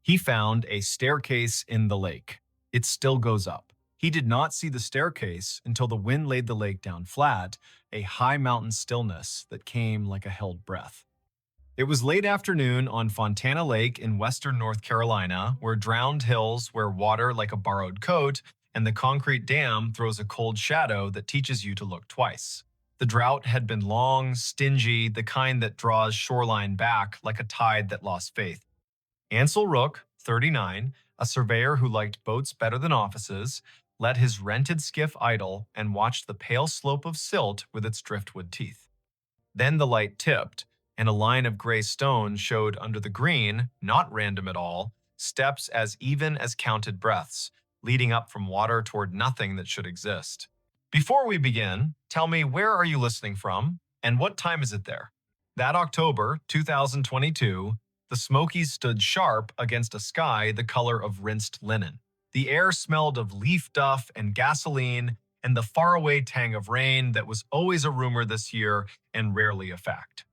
He found a staircase in the lake. It still goes up. He did not see the staircase until the wind laid the lake down flat, a high mountain stillness that came like a held breath. It was late afternoon on Fontana Lake in western North Carolina, where drowned hills wear water like a borrowed coat, and the concrete dam throws a cold shadow that teaches you to look twice. The drought had been long, stingy, the kind that draws shoreline back like a tide that lost faith. Ansel Rook, 39, a surveyor who liked boats better than offices, let his rented skiff idle and watched the pale slope of silt with its driftwood teeth. Then the light tipped, and a line of gray stone showed under the green, not random at all, steps as even as counted breaths, leading up from water toward nothing that should exist. Before we begin, tell me, where are you listening from, and what time is it there? That October, 2022, the Smokies stood sharp against a sky the color of rinsed linen. The air smelled of leaf duff and gasoline and the faraway tang of rain that was always a rumor this year and rarely a fact.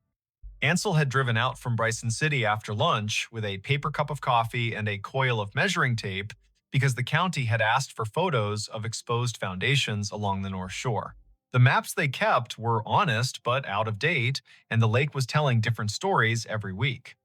Ansel had driven out from Bryson City after lunch with a paper cup of coffee and a coil of measuring tape because the county had asked for photos of exposed foundations along the North Shore. The maps they kept were honest but out of date, and the lake was telling different stories every week.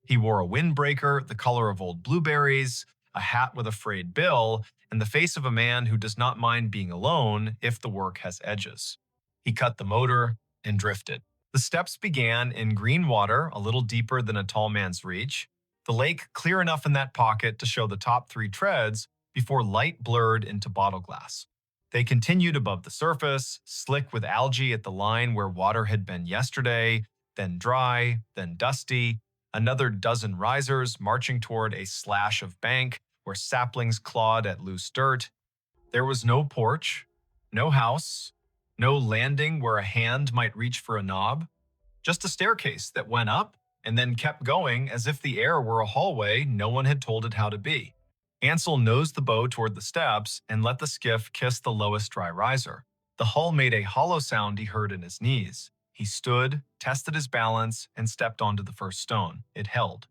He wore a windbreaker the color of old blueberries, a hat with a frayed bill, and the face of a man who does not mind being alone if the work has edges. He cut the motor and drifted. The steps began in green water, a little deeper than a tall man's reach, the lake clear enough in that pocket to show the top 3 treads before light blurred into bottle glass. They continued above the surface, slick with algae at the line where water had been yesterday, then dry, then dusty, another dozen risers marching toward a slash of bank where saplings clawed at loose dirt. There was no porch, no house, no landing where a hand might reach for a knob, just a staircase that went up and then kept going as if the air were a hallway no one had told it how to be. Ansel nosed the bow toward the steps and let the skiff kiss the lowest dry riser. The hull made a hollow sound he heard in his knees. He stood, tested his balance, and stepped onto the first stone. It held.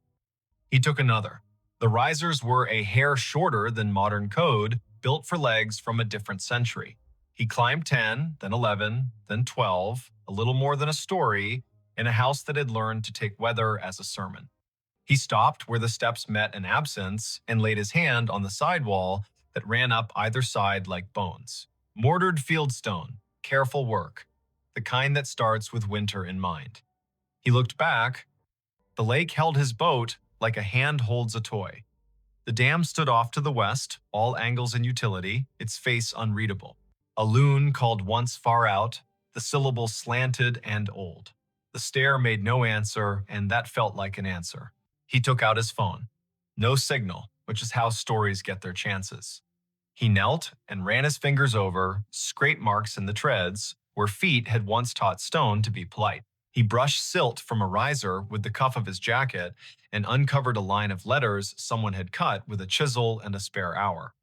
He took another. The risers were a hair shorter than modern code, built for legs from a different century. He climbed 10, then 11, then 12, a little more than a story, in a house that had learned to take weather as a sermon. He stopped where the steps met an absence and laid his hand on the sidewall that ran up either side like bones. Mortared fieldstone, careful work, the kind that starts with winter in mind. He looked back. The lake held his boat like a hand holds a toy. The dam stood off to the west, all angles and utility, its face unreadable. A loon called once far out, the syllable slanted and old. The stare made no answer, and that felt like an answer. He took out his phone. No signal, which is how stories get their chances. He knelt and ran his fingers over scrape marks in the treads where feet had once taught stone to be polite. He brushed silt from a riser with the cuff of his jacket and uncovered a line of letters someone had cut with a chisel and a spare hour.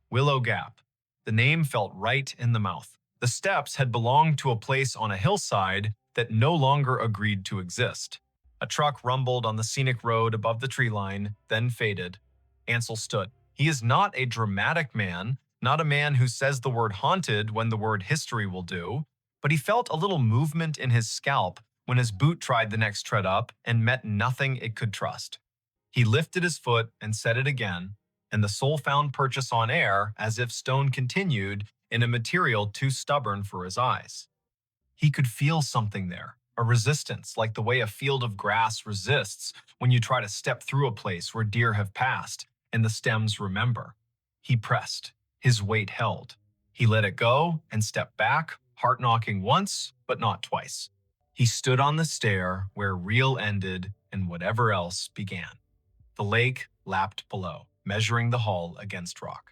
Willow Gap. The name felt right in the mouth. The steps had belonged to a place on a hillside that no longer agreed to exist. A truck rumbled on the scenic road above the tree line, then faded. Ansel stood. He is not a dramatic man, not a man who says the word haunted when the word history will do, but he felt a little movement in his scalp when his boot tried the next tread up and met nothing it could trust. He lifted his foot and set it again, and the soul found purchase on air as if stone continued in a material too stubborn for his eyes. He could feel something there, a resistance like the way a field of grass resists when you try to step through a place where deer have passed and the stems remember. He pressed. His weight held. He let it go and stepped back, heart knocking once, but not twice. He stood on the stair where real ended and whatever else began. The lake lapped below, measuring the hull against rock.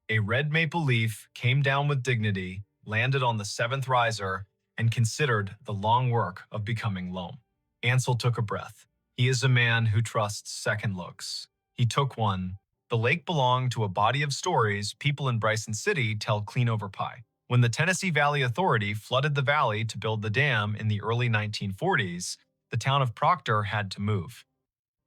A red maple leaf came down with dignity, landed on the 7th riser, and considered the long work of becoming loam. Ansel took a breath. He is a man who trusts second looks. He took one. The lake belonged to a body of stories people in Bryson City tell clean over pie. When the Tennessee Valley Authority flooded the valley to build the dam in the early 1940s, the town of Proctor had to move.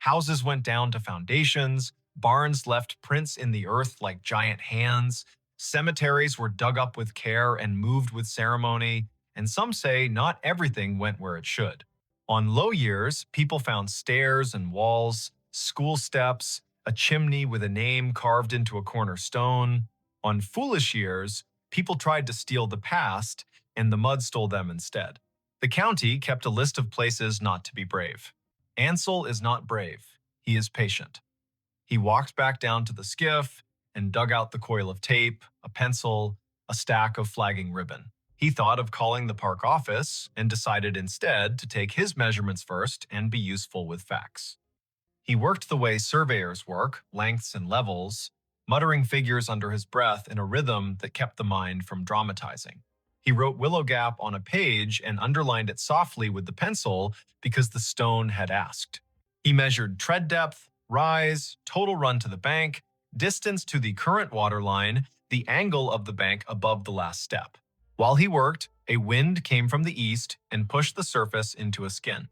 Houses went down to foundations, barns left prints in the earth like giant hands, cemeteries were dug up with care and moved with ceremony, and some say not everything went where it should. On low years, people found stairs and walls, school steps, a chimney with a name carved into a corner stone. On foolish years, people tried to steal the past, and the mud stole them instead. The county kept a list of places not to be brave. Ansel is not brave. He is patient. He walked back down to the skiff and dug out the coil of tape, a pencil, a stack of flagging ribbon. He thought of calling the park office and decided instead to take his measurements first and be useful with facts. He worked the way surveyors work, lengths and levels, muttering figures under his breath in a rhythm that kept the mind from dramatizing. He wrote Willow Gap on a page and underlined it softly with the pencil because the stone had asked. He measured tread depth, rise, total run to the bank, distance to the current water line, the angle of the bank above the last step. While he worked, a wind came from the east and pushed the surface into a skin.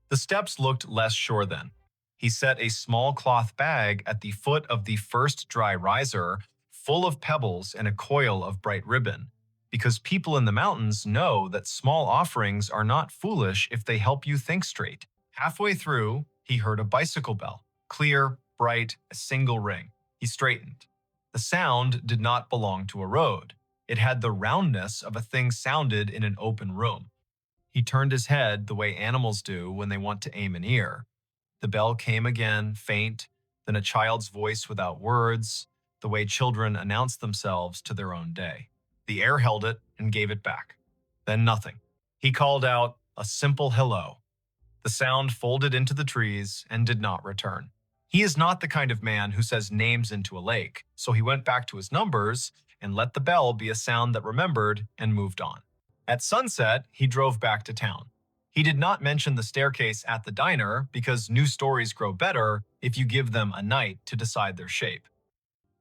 The steps looked less sure then. He set a small cloth bag at the foot of the first dry riser, full of pebbles and a coil of bright ribbon, because people in the mountains know that small offerings are not foolish if they help you think straight. Halfway through, he heard a bicycle bell, clear, bright, a single ring. He straightened. The sound did not belong to a road. It had the roundness of a thing sounded in an open room. He turned his head the way animals do when they want to aim an ear. The bell came again, faint, then a child's voice without words, the way children announce themselves to their own day. The air held it and gave it back. Then nothing. He called out a simple hello. The sound folded into the trees and did not return. He is not the kind of man who says names into a lake, so he went back to his numbers and let the bell be a sound that remembered and moved on. At sunset, he drove back to town. He did not mention the staircase at the diner because new stories grow better if you give them a night to decide their shape.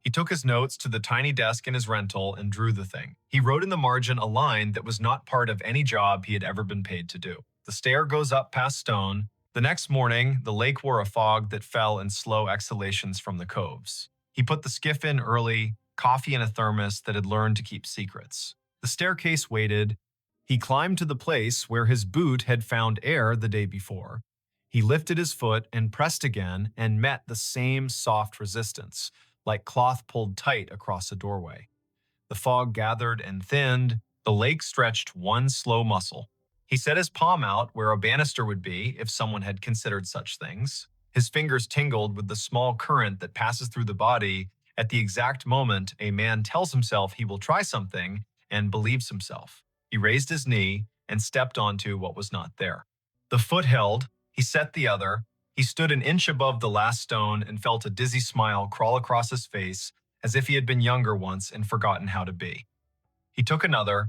He took his notes to the tiny desk in his rental and drew the thing. He wrote in the margin a line that was not part of any job he had ever been paid to do. The stair goes up past stone. The next morning, the lake wore a fog that fell in slow exhalations from the coves. He put the skiff in early, coffee in a thermos that had learned to keep secrets. The staircase waited. He climbed to the place where his boot had found air the day before. He lifted his foot and pressed again and met the same soft resistance, like cloth pulled tight across a doorway. The fog gathered and thinned. The lake stretched one slow muscle. He set his palm out where a banister would be if someone had considered such things. His fingers tingled with the small current that passes through the body at the exact moment a man tells himself he will try something and believes himself. He raised his knee and stepped onto what was not there. The foot held. He set the other. He stood an inch above the last stone and felt a dizzy smile crawl across his face as if he had been younger once and forgotten how to be. He took another.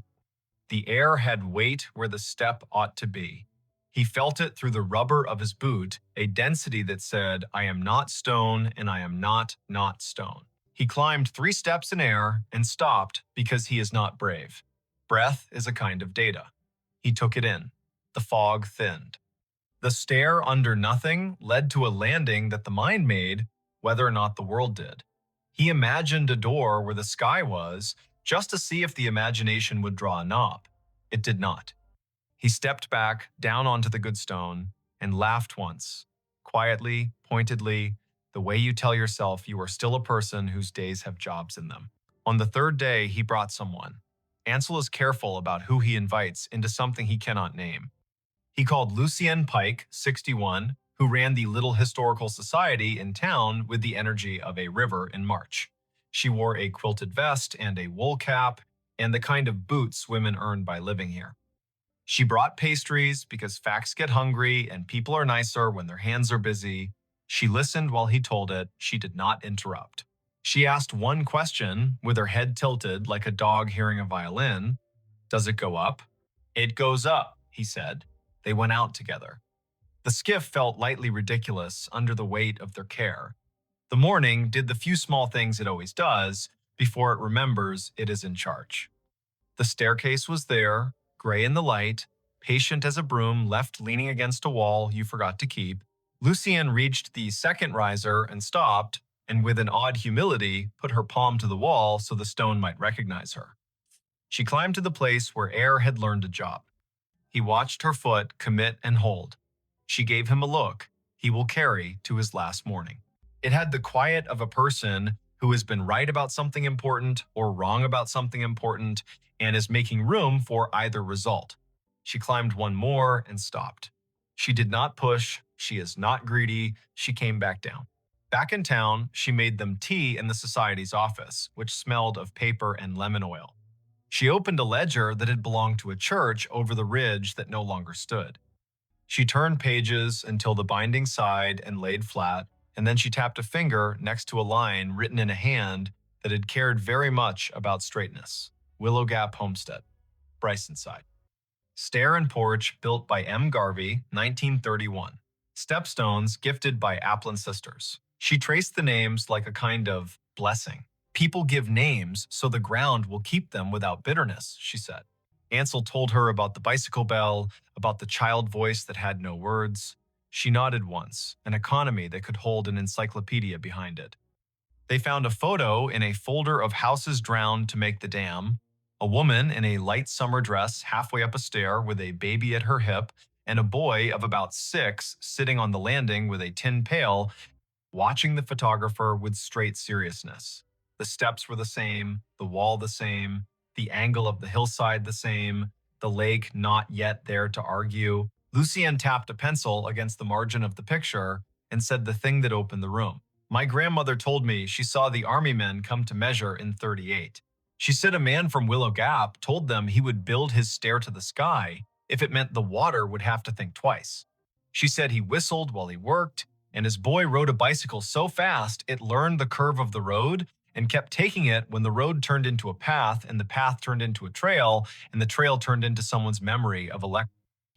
The air had weight where the step ought to be. He felt it through the rubber of his boot, a density that said, I am not stone and I am not stone. He climbed 3 steps in air and stopped because he is not brave. Breath is a kind of data. He took it in. The fog thinned. The stair under nothing led to a landing that the mind made, whether or not the world did. He imagined a door where the sky was, just to see if the imagination would draw a knob. It did not. He stepped back, down onto the good stone, and laughed once, quietly, pointedly, the way you tell yourself you are still a person whose days have jobs in them. On the 3rd day, he brought someone. Ansel is careful about who he invites into something he cannot name. He called Lucienne Pike, 61, who ran the little historical society in town with the energy of a river in March. She wore a quilted vest and a wool cap and the kind of boots women earn by living here. She brought pastries because facts get hungry and people are nicer when their hands are busy. She listened while he told it. She did not interrupt. She asked one question with her head tilted like a dog hearing a violin. Does it go up? It goes up, he said. They went out together. The skiff felt lightly ridiculous under the weight of their care. The morning did the few small things it always does before it remembers it is in charge. The staircase was there, gray in the light, patient as a broom left leaning against a wall you forgot to keep. Lucienne reached the second riser and stopped, and with an odd humility, put her palm to the wall so the stone might recognize her. She climbed to the place where Air had learned a job. He watched her foot commit and hold. She gave him a look he will carry to his last morning. It had the quiet of a person who has been right about something important or wrong about something important and is making room for either result. She climbed one more and stopped. She did not push. She is not greedy. She came back down. Back in town, she made them tea in the society's office, which smelled of paper and lemon oil. She opened a ledger that had belonged to a church over the ridge that no longer stood. She turned pages until the binding sighed and laid flat, and then she tapped a finger next to a line written in a hand that had cared very much about straightness. Willow Gap Homestead, Brysonside. Stair and porch built by M. Garvey, 1931. Stepstones gifted by Applin sisters. She traced the names like a kind of blessing. People give names so the ground will keep them without bitterness, she said. Ansel told her about the bicycle bell, about the child voice that had no words. She nodded once, an economy that could hold an encyclopedia behind it. They found a photo in a folder of houses drowned to make the dam, a woman in a light summer dress halfway up a stair with a baby at her hip, and a boy of about 6 sitting on the landing with a tin pail, watching the photographer with straight seriousness. The steps were the same, the wall the same, the angle of the hillside the same, the lake not yet there to argue. Lucienne tapped a pencil against the margin of the picture and said the thing that opened the room. My grandmother told me she saw the army men come to measure in 38. She said a man from Willow Gap told them he would build his stair to the sky if it meant the water would have to think twice. She said he whistled while he worked, and his boy rode a bicycle so fast it learned the curve of the road and kept taking it when the road turned into a path and the path turned into a trail and the trail turned into someone's memory of a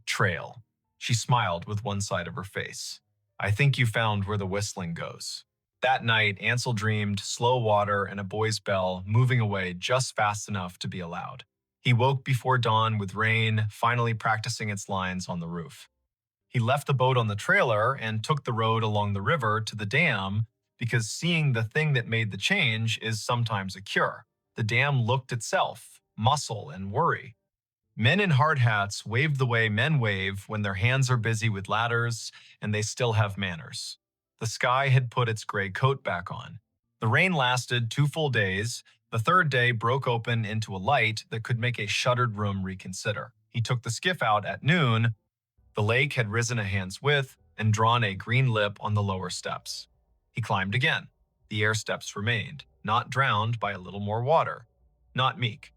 trail. She smiled with one side of her face. I think you found where the whistling goes. That night, Ansel dreamed slow water and a boy's bell moving away just fast enough to be allowed. He woke before dawn with rain, finally practicing its lines on the roof. He left the boat on the trailer and took the road along the river to the dam because seeing the thing that made the change is sometimes a cure. The dam looked itself, muscle and worry. Men in hard hats waved the way men wave when their hands are busy with ladders and they still have manners. The sky had put its gray coat back on. The rain lasted 2 full days. The third day broke open into a light that could make a shuttered room reconsider. He took the skiff out at noon. The lake had risen a hand's width and drawn a green lip on the lower steps. He climbed again. The air steps remained, not drowned by a little more water, not meek.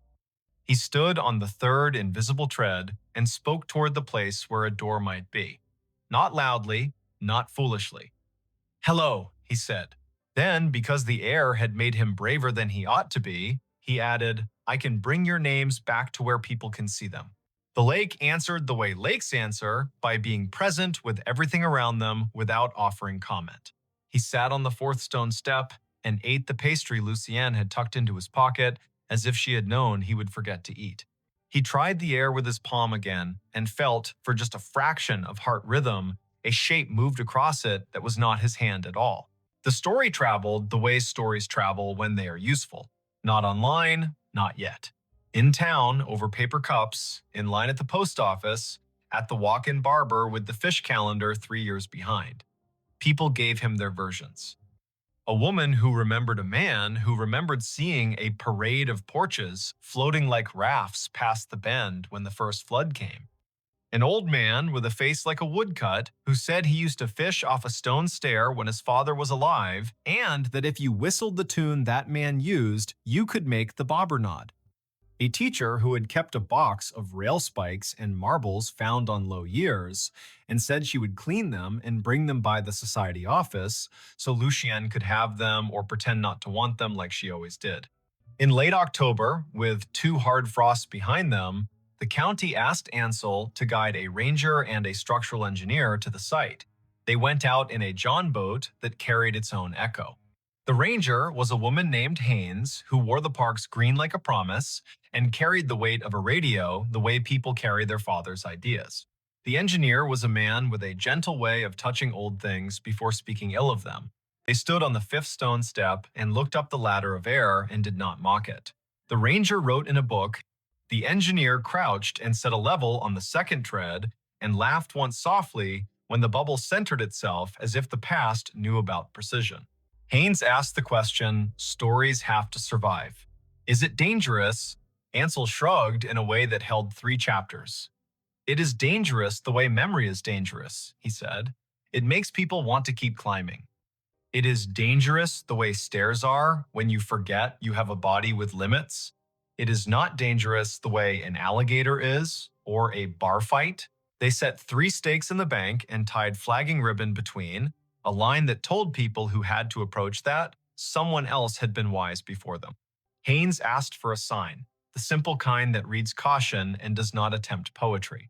He stood on the third invisible tread and spoke toward the place where a door might be. Not loudly, not foolishly. Hello, he said. Then, because the air had made him braver than he ought to be, he added, I can bring your names back to where people can see them. The lake answered the way lakes answer, by being present with everything around them without offering comment. He sat on the 4th stone step and ate the pastry Lucienne had tucked into his pocket as if she had known he would forget to eat. He tried the air with his palm again and felt, for just a fraction of heart rhythm, a shape moved across it that was not his hand at all. The story traveled the way stories travel when they are useful. Not online, not yet. In town, over paper cups, in line at the post office, at the walk-in barber with the fish calendar 3 years behind. People gave him their versions. A woman who remembered a man who remembered seeing a parade of porches floating like rafts past the bend when the first flood came. An old man with a face like a woodcut who said he used to fish off a stone stair when his father was alive, and that if you whistled the tune that man used, you could make the bobber nod. A teacher who had kept a box of rail spikes and marbles found on low years and said she would clean them and bring them by the society office so Lucienne could have them or pretend not to want them like she always did. In late October, with 2 hard frosts behind them, the county asked Ansel to guide a ranger and a structural engineer to the site. They went out in a John boat that carried its own echo. The ranger was a woman named Haynes who wore the park's green like a promise and carried the weight of a radio the way people carry their father's ideas. The engineer was a man with a gentle way of touching old things before speaking ill of them. They stood on the fifth stone step and looked up the ladder of air and did not mock it. The ranger wrote in a book. The engineer crouched and set a level on the second tread and laughed once softly when the bubble centered itself as if the past knew about precision. Haynes asked the question, stories have to survive. Is it dangerous? Ansel shrugged in a way that held 3 chapters. It is dangerous the way memory is dangerous, he said. It makes people want to keep climbing. It is dangerous the way stairs are when you forget you have a body with limits. It is not dangerous the way an alligator is or a bar fight. They set 3 stakes in the bank and tied flagging ribbon between, a line that told people who had to approach that someone else had been wise before them. Haynes asked for a sign, the simple kind that reads caution and does not attempt poetry.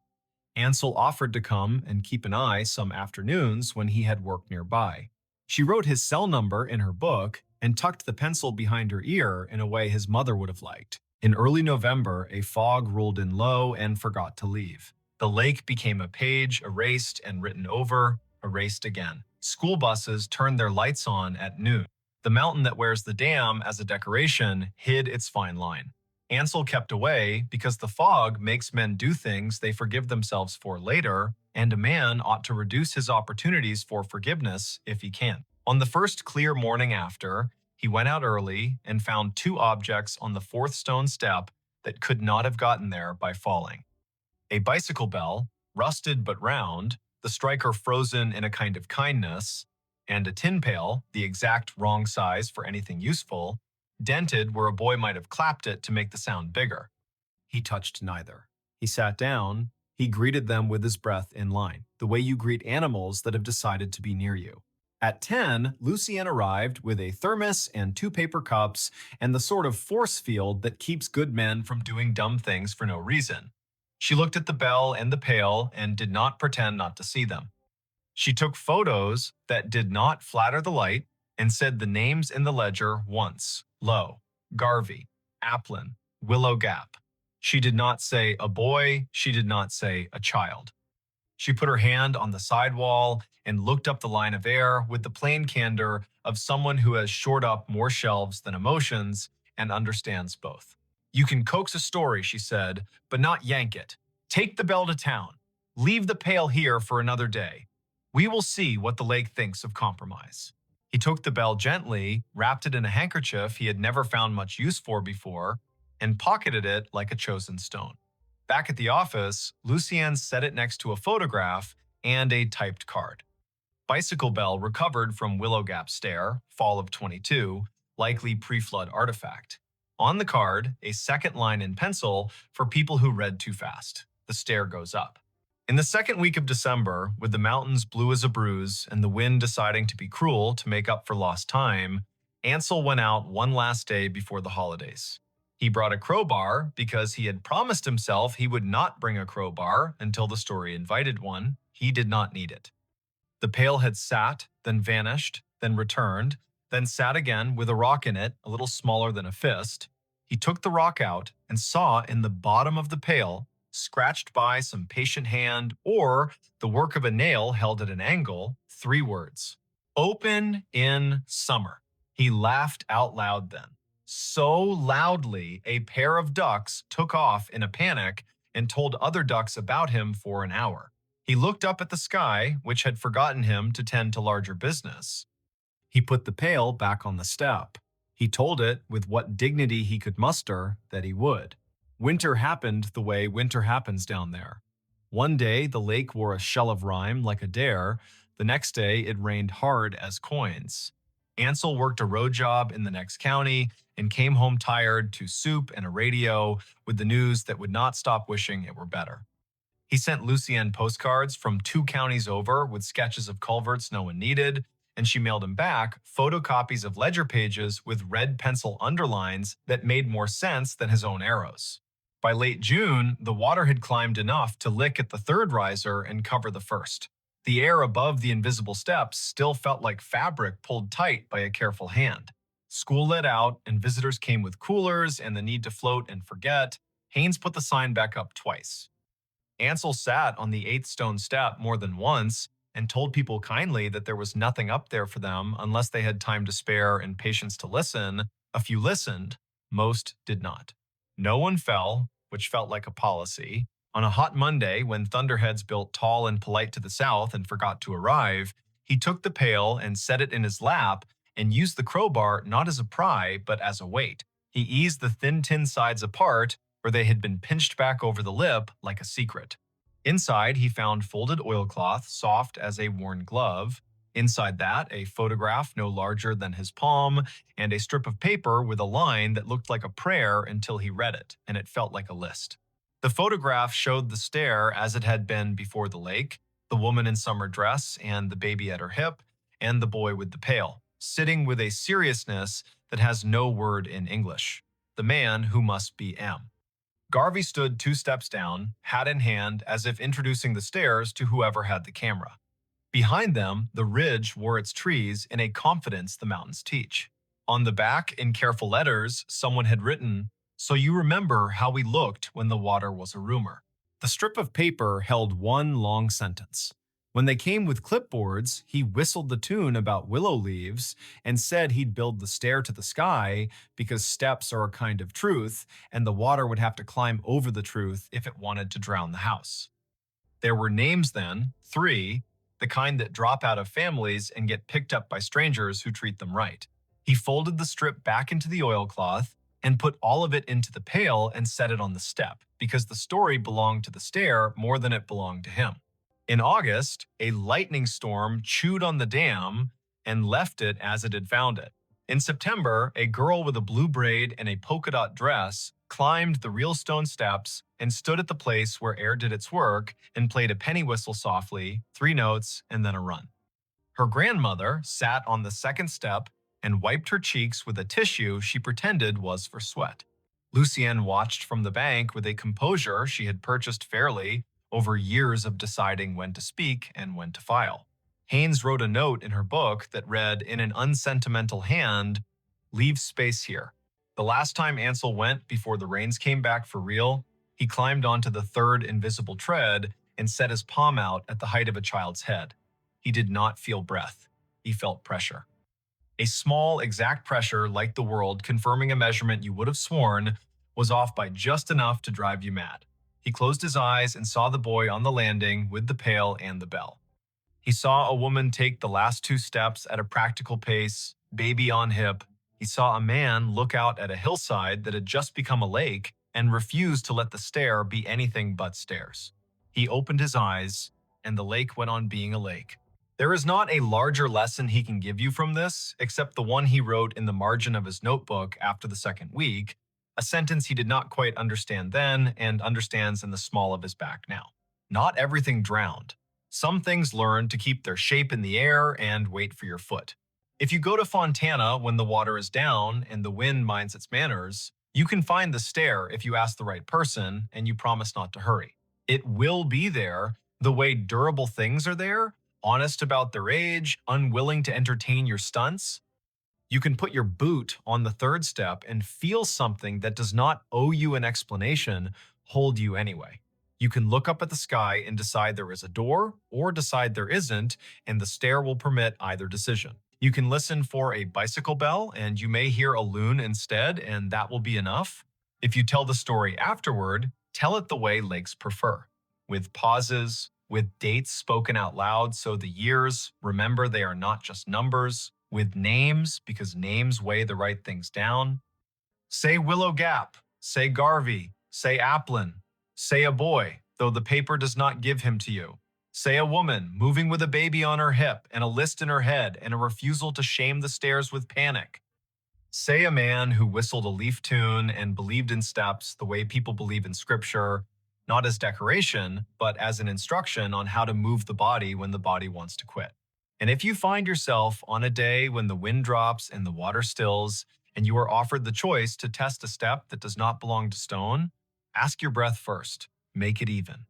Ansel offered to come and keep an eye some afternoons when he had work nearby. She wrote his cell number in her book and tucked the pencil behind her ear in a way his mother would have liked. In early November, a fog rolled in low and forgot to leave. The lake became a page erased and written over, erased again. School buses turned their lights on at noon. The mountain that wears the dam as a decoration hid its fine line. Ansel kept away because the fog makes men do things they forgive themselves for later, and a man ought to reduce his opportunities for forgiveness if he can. On the first clear morning after, he went out early and found 2 objects on the 4th stone step that could not have gotten there by falling. A bicycle bell, rusted but round, the striker frozen in a kind of kindness, and a tin pail, the exact wrong size for anything useful, dented where a boy might have clapped it to make the sound bigger. He touched neither. He sat down. He greeted them with his breath in line, the way you greet animals that have decided to be near you. At 10, Lucien arrived with a thermos and 2 paper cups and the sort of force field that keeps good men from doing dumb things for no reason. She looked at the bell and the pail and did not pretend not to see them. She took photos that did not flatter the light and said the names in the ledger once. Lowe, Garvey, Applin, Willow Gap. She did not say a boy, she did not say a child. She put her hand on the sidewall and looked up the line of air with the plain candor of someone who has shored up more shelves than emotions and understands both. You can coax a story, she said, but not yank it. Take the bell to town. Leave the pail here for another day. We will see what the lake thinks of compromise. He took the bell gently, wrapped it in a handkerchief he had never found much use for before, and pocketed it like a chosen stone. Back at the office, Lucien set it next to a photograph and a typed card. Bicycle bell recovered from Willow Gap Stair, fall of 22, likely pre-flood artifact. On the card, a second line in pencil for people who read too fast. The stair goes up. In the second week of December, with the mountains blue as a bruise and the wind deciding to be cruel to make up for lost time, Ansel went out one last day before the holidays. He brought a crowbar because he had promised himself he would not bring a crowbar until the story invited one. He did not need it. The pail had sat, then vanished, then returned, then sat again with a rock in it a little smaller than a fist. He took the rock out and saw in the bottom of the pail, scratched by some patient hand or the work of a nail held at an angle, 3 words. Open in summer. He laughed out loud then. So loudly, a pair of ducks took off in a panic and told other ducks about him for an hour. He looked up at the sky, which had forgotten him to tend to larger business. He put the pail back on the step. He told it, with what dignity he could muster, that he would. Winter happened the way winter happens down there. One day, the lake wore a shell of rime like a dare. The next day, it rained hard as coins. Ansel worked a road job in the next county and came home tired to soup and a radio with the news that would not stop wishing it were better. He sent Lucien postcards from 2 counties over with sketches of culverts no one needed, and she mailed him back photocopies of ledger pages with red pencil underlines that made more sense than his own arrows. By late June, the water had climbed enough to lick at the 3rd riser and cover the 1st. The air above the invisible steps still felt like fabric pulled tight by a careful hand. School let out, and visitors came with coolers and the need to float and forget. Haynes put the sign back up twice. Ansel sat on the eighth stone step more than once and told people kindly that there was nothing up there for them unless they had time to spare and patience to listen. A few listened, most did not. No one fell, which felt like a policy. On a hot Monday, when thunderheads built tall and polite to the south and forgot to arrive, he took the pail and set it in his lap and used the crowbar not as a pry, but as a weight. He eased the thin tin sides apart where they had been pinched back over the lip like a secret. Inside, he found folded oilcloth, soft as a worn glove. Inside that, a photograph no larger than his palm, and a strip of paper with a line that looked like a prayer until he read it, and it felt like a list. The photograph showed the stair as it had been before the lake, the woman in summer dress and the baby at her hip, and the boy with the pail, sitting with a seriousness that has no word in English. The man who must be M. Garvey stood 2 steps down, hat in hand, as if introducing the stairs to whoever had the camera. Behind them, the ridge wore its trees in a confidence the mountains teach. On the back, in careful letters, someone had written, "So you remember how we looked when the water was a rumor." The strip of paper held one long sentence. When they came with clipboards, he whistled the tune about willow leaves and said he'd build the stair to the sky because steps are a kind of truth and the water would have to climb over the truth if it wanted to drown the house. There were names then, 3, the kind that drop out of families and get picked up by strangers who treat them right. He folded the strip back into the oilcloth and put all of it into the pail and set it on the step because the story belonged to the stair more than it belonged to him. In August, a lightning storm chewed on the dam and left it as it had found it. In September, a girl with a blue braid and a polka dot dress climbed the real stone steps and stood at the place where air did its work and played a penny whistle softly, 3 notes, and then a run. Her grandmother sat on the second step and wiped her cheeks with a tissue she pretended was for sweat. Lucienne watched from the bank with a composure she had purchased fairly over years of deciding when to speak and when to file. Haynes wrote a note in her book that read in an unsentimental hand, "Leave space here." The last time Ansel went before the rains came back for real, he climbed onto the 3rd invisible tread and set his palm out at the height of a child's head. He did not feel breath. He felt pressure. A small, exact pressure like the world confirming a measurement you would have sworn was off by just enough to drive you mad. He closed his eyes and saw the boy on the landing with the pail and the bell. He saw a woman take the last 2 steps at a practical pace, baby on hip. He saw a man look out at a hillside that had just become a lake and refuse to let the stair be anything but stairs. He opened his eyes, and the lake went on being a lake. There is not a larger lesson he can give you from this, except the one he wrote in the margin of his notebook after the 2nd week, a sentence he did not quite understand then and understands in the small of his back now. Not everything drowned. Some things learn to keep their shape in the air and wait for your foot. If you go to Fontana when the water is down and the wind minds its manners, you can find the stair if you ask the right person and you promise not to hurry. It will be there the way durable things are there, honest about their age, unwilling to entertain your stunts. You can put your boot on the 3rd step and feel something that does not owe you an explanation hold you anyway. You can look up at the sky and decide there is a door or decide there isn't, and the stair will permit either decision. You can listen for a bicycle bell and you may hear a loon instead, and that will be enough. If you tell the story afterward, tell it the way lakes prefer, with pauses, with dates spoken out loud so the years remember they are not just numbers, with names because names weigh the right things down. Say Willow Gap, say Garvey, say Applin, say a boy, though the paper does not give him to you. Say a woman moving with a baby on her hip and a list in her head and a refusal to shame the stairs with panic. Say a man who whistled a leaf tune and believed in steps the way people believe in scripture, not as decoration, but as an instruction on how to move the body when the body wants to quit. And if you find yourself on a day when the wind drops and the water stills, and you are offered the choice to test a step that does not belong to stone, ask your breath first. Make it even.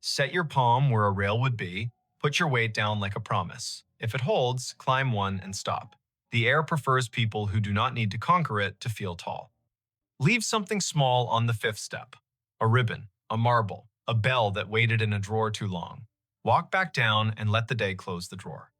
Set your palm where a rail would be. Put your weight down like a promise. If it holds, climb one and stop. The air prefers people who do not need to conquer it to feel tall. Leave something small on the 5th step. A ribbon, a marble, A bell that waited in a drawer too long. Walk back down and let the day close the drawer.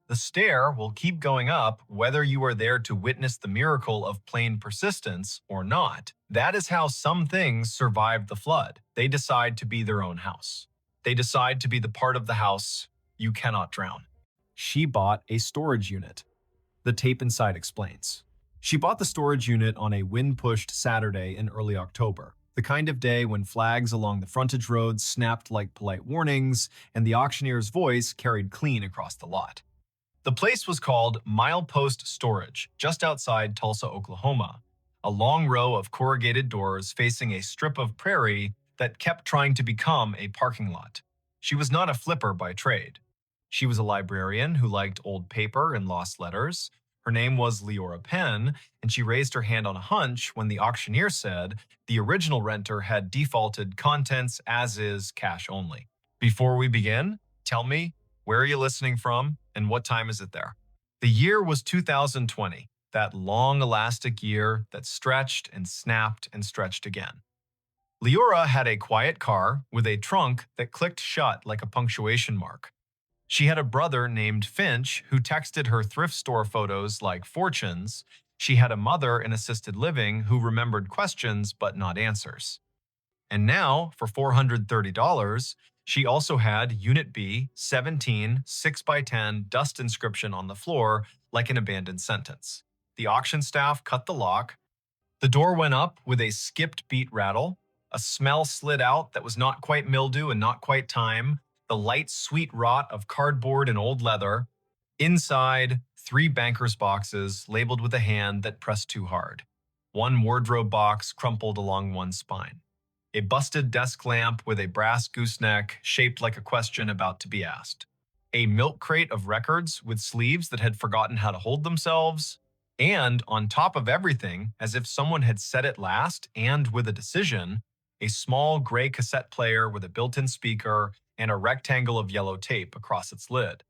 The stair will keep going up whether you are there to witness the miracle of plain persistence or not. That is how some things survive the flood. They decide to be their own house. They decide to be the part of the house you cannot drown. She bought a storage unit. The tape inside explains. She bought the storage unit on a wind-pushed Saturday in early October, the kind of day when flags along the frontage roads snapped like polite warnings and the auctioneer's voice carried clean across the lot. The place was called Milepost Storage, just outside Tulsa, Oklahoma, a long row of corrugated doors facing a strip of prairie that kept trying to become a parking lot. She was not a flipper by trade. She was a librarian who liked old paper and lost letters. Her name was Leora Penn, and she raised her hand on a hunch when the auctioneer said the original renter had defaulted contents as is, cash only. Before we begin, tell me, where are you listening from and what time is it there? The year was 2020, that long elastic year that stretched and snapped and stretched again. Leora had a quiet car with a trunk that clicked shut like a punctuation mark. She had a brother named Finch who texted her thrift store photos like fortunes. She had a mother in assisted living who remembered questions but not answers. And now, for $430, she also had Unit B, 17, 6x10 dust inscription on the floor like an abandoned sentence. The auction staff cut the lock. The door went up with a skipped beat rattle. A smell slid out that was not quite mildew and not quite time. The light, sweet rot of cardboard and old leather. Inside, 3 banker's boxes labeled with a hand that pressed too hard. 1 wardrobe box crumpled along one spine. A busted desk lamp with a brass gooseneck shaped like a question about to be asked. A milk crate of records with sleeves that had forgotten how to hold themselves. And on top of everything, as if someone had said it last and with a decision, a small gray cassette player with a built-in speaker and a rectangle of yellow tape across its lid.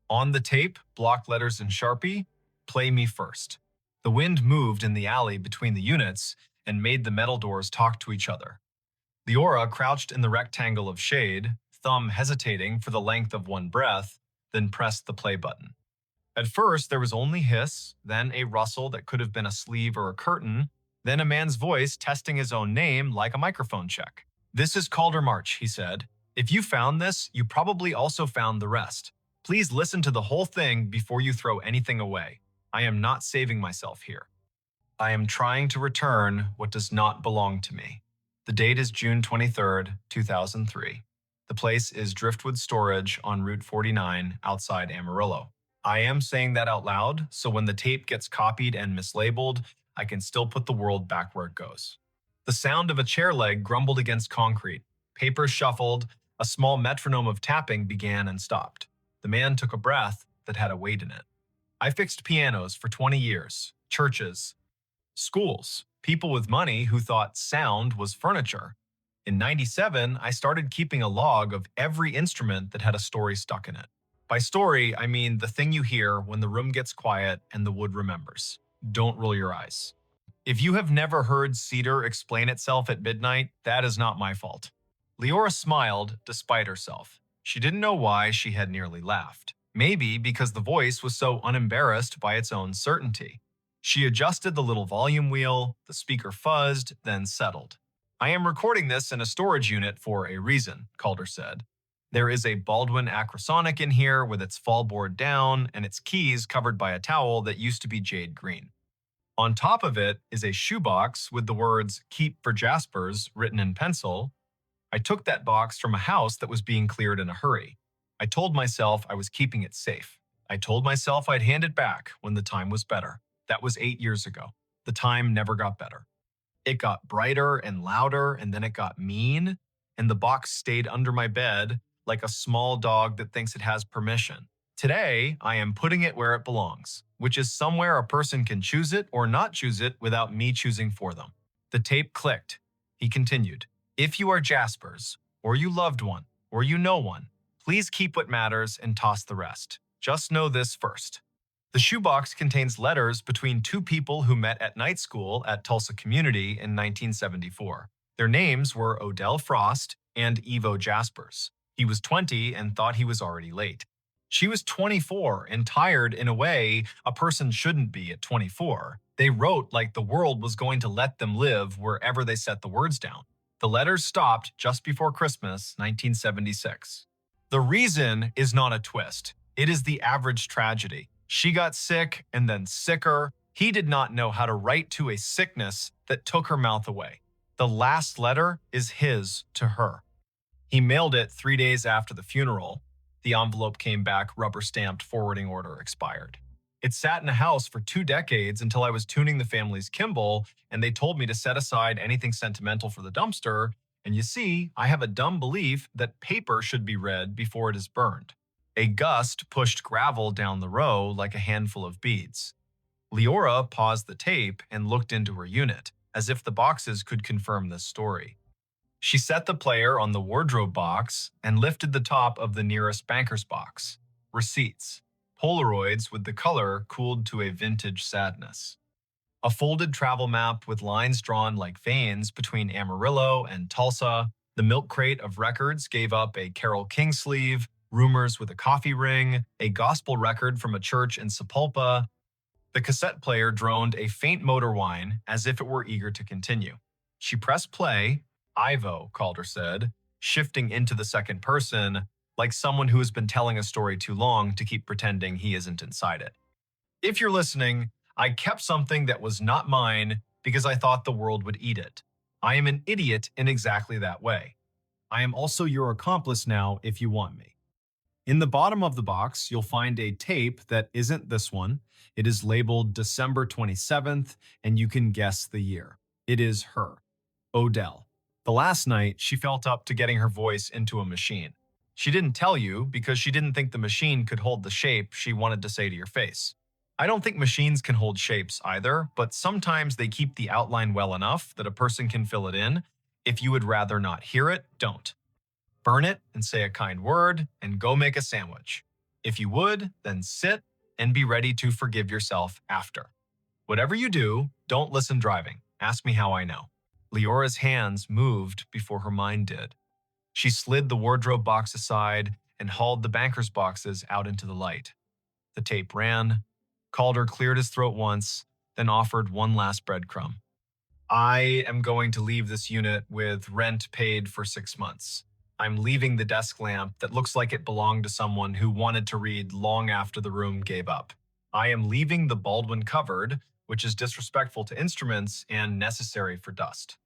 On the tape, block letters in Sharpie, "Play me first." The wind moved in the alley between the units and made the metal doors talk to each other. Leora crouched in the rectangle of shade, thumb hesitating for the length of one breath, then pressed the play button. At first, there was only hiss, then a rustle that could have been a sleeve or a curtain, then a man's voice testing his own name like a microphone check. "This is Calder March," he said. "If you found this, you probably also found the rest. Please listen to the whole thing before you throw anything away. I am not saving myself here. I am trying to return what does not belong to me." The date is June 23rd, 2003. The place is Driftwood Storage on Route 49 outside Amarillo. I am saying that out loud, so when the tape gets copied and mislabeled, I can still put the world back where it goes. The sound of a chair leg grumbled against concrete. Papers shuffled. A small metronome of tapping began and stopped. The man took a breath that had a weight in it. I fixed pianos for 20 years, churches, schools, people with money who thought sound was furniture. In '97, I started keeping a log of every instrument that had a story stuck in it. By story, I mean the thing you hear when the room gets quiet and the wood remembers. Don't roll your eyes. If you have never heard cedar explain itself at midnight, that is not my fault. Leora smiled despite herself. She didn't know why she had nearly laughed. Maybe because the voice was so unembarrassed by its own certainty. She adjusted the little volume wheel, the speaker fuzzed, then settled. "I am recording this in a storage unit for a reason," Calder said. "There is a Baldwin Acrosonic in here with its fallboard down and its keys covered by a towel that used to be jade green. On top of it is a shoebox with the words 'Keep for Jaspers' written in pencil. I took that box from a house that was being cleared in a hurry. I told myself I was keeping it safe. I told myself I'd hand it back when the time was better. That was 8 years ago. The time never got better. It got brighter and louder, and then it got mean, and the box stayed under my bed like a small dog that thinks it has permission. Today, I am putting it where it belongs, which is somewhere a person can choose it or not choose it without me choosing for them." The tape clicked. He continued. "If you are Jaspers, or you loved one, or you know one, please keep what matters and toss the rest. Just know this first. The shoebox contains letters between 2 people who met at night school at Tulsa Community in 1974. Their names were Odell Frost and Evo Jaspers. He was 20 and thought he was already late. She was 24 and tired in a way a person shouldn't be at 24. They wrote like the world was going to let them live wherever they set the words down. The letters stopped just before Christmas, 1976. The reason is not a twist. It is the average tragedy. She got sick and then sicker. He did not know how to write to a sickness that took her mouth away. The last letter is his to her. He mailed it 3 days after the funeral. The envelope came back rubber-stamped, forwarding order expired. It sat in a house for 2 decades until I was tuning the family's Kimball, and they told me to set aside anything sentimental for the dumpster. And you see, I have a dumb belief that paper should be read before it is burned. A gust pushed gravel down the row like a handful of beads. Leora paused the tape and looked into her unit, as if the boxes could confirm this story. She set the player on the wardrobe box and lifted the top of the nearest banker's box. Receipts. Polaroids with the color cooled to a vintage sadness. A folded travel map with lines drawn like veins between Amarillo and Tulsa. The milk crate of records gave up a Carole King sleeve, rumors with a coffee ring, a gospel record from a church in Sepulpa. The cassette player droned a faint motor whine as if it were eager to continue. She pressed play. Ivo, Calder said, shifting into the second person, like someone who has been telling a story too long to keep pretending he isn't inside it. If you're listening, I kept something that was not mine because I thought the world would eat it. I am an idiot in exactly that way. I am also your accomplice now if you want me. In the bottom of the box, you'll find a tape that isn't this one. It is labeled December 27th, and you can guess the year. It is her, Odell. The last night, she felt up to getting her voice into a machine. She didn't tell you because she didn't think the machine could hold the shape she wanted to say to your face. I don't think machines can hold shapes either, but sometimes they keep the outline well enough that a person can fill it in. If you would rather not hear it, don't. Burn it and say a kind word and go make a sandwich. If you would, then sit and be ready to forgive yourself after. Whatever you do, don't listen driving. Ask me how I know. Leora's hands moved before her mind did. She slid the wardrobe box aside and hauled the banker's boxes out into the light. The tape ran. Calder cleared his throat once, then offered one last breadcrumb. I am going to leave this unit with rent paid for 6 months. I'm leaving the desk lamp that looks like it belonged to someone who wanted to read long after the room gave up. I am leaving the Baldwin cupboard, which is disrespectful to instruments and necessary for dust.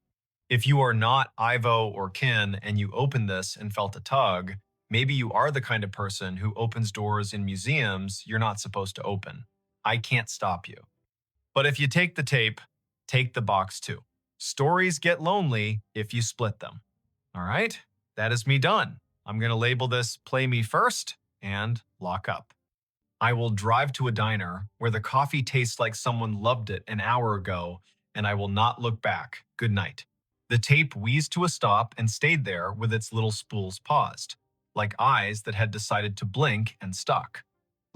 If you are not Ivo or Kin and you opened this and felt a tug, maybe you are the kind of person who opens doors in museums you're not supposed to open. I can't stop you. But if you take the tape, take the box too. Stories get lonely if you split them. All right, that is me done. I'm going to label this Play Me First and lock up. I will drive to a diner where the coffee tastes like someone loved it an hour ago, and I will not look back. Good night. The tape wheezed to a stop and stayed there with its little spools paused, like eyes that had decided to blink and stuck.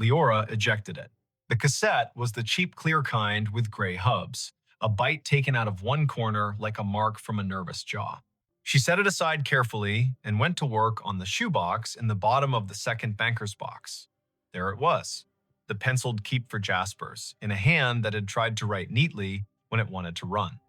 Leora ejected it. The cassette was the cheap clear kind with gray hubs, a bite taken out of one corner like a mark from a nervous jaw. She set it aside carefully and went to work on the shoebox in the bottom of the second banker's box. There it was, the penciled keep for Jaspers, in a hand that had tried to write neatly when it wanted to run.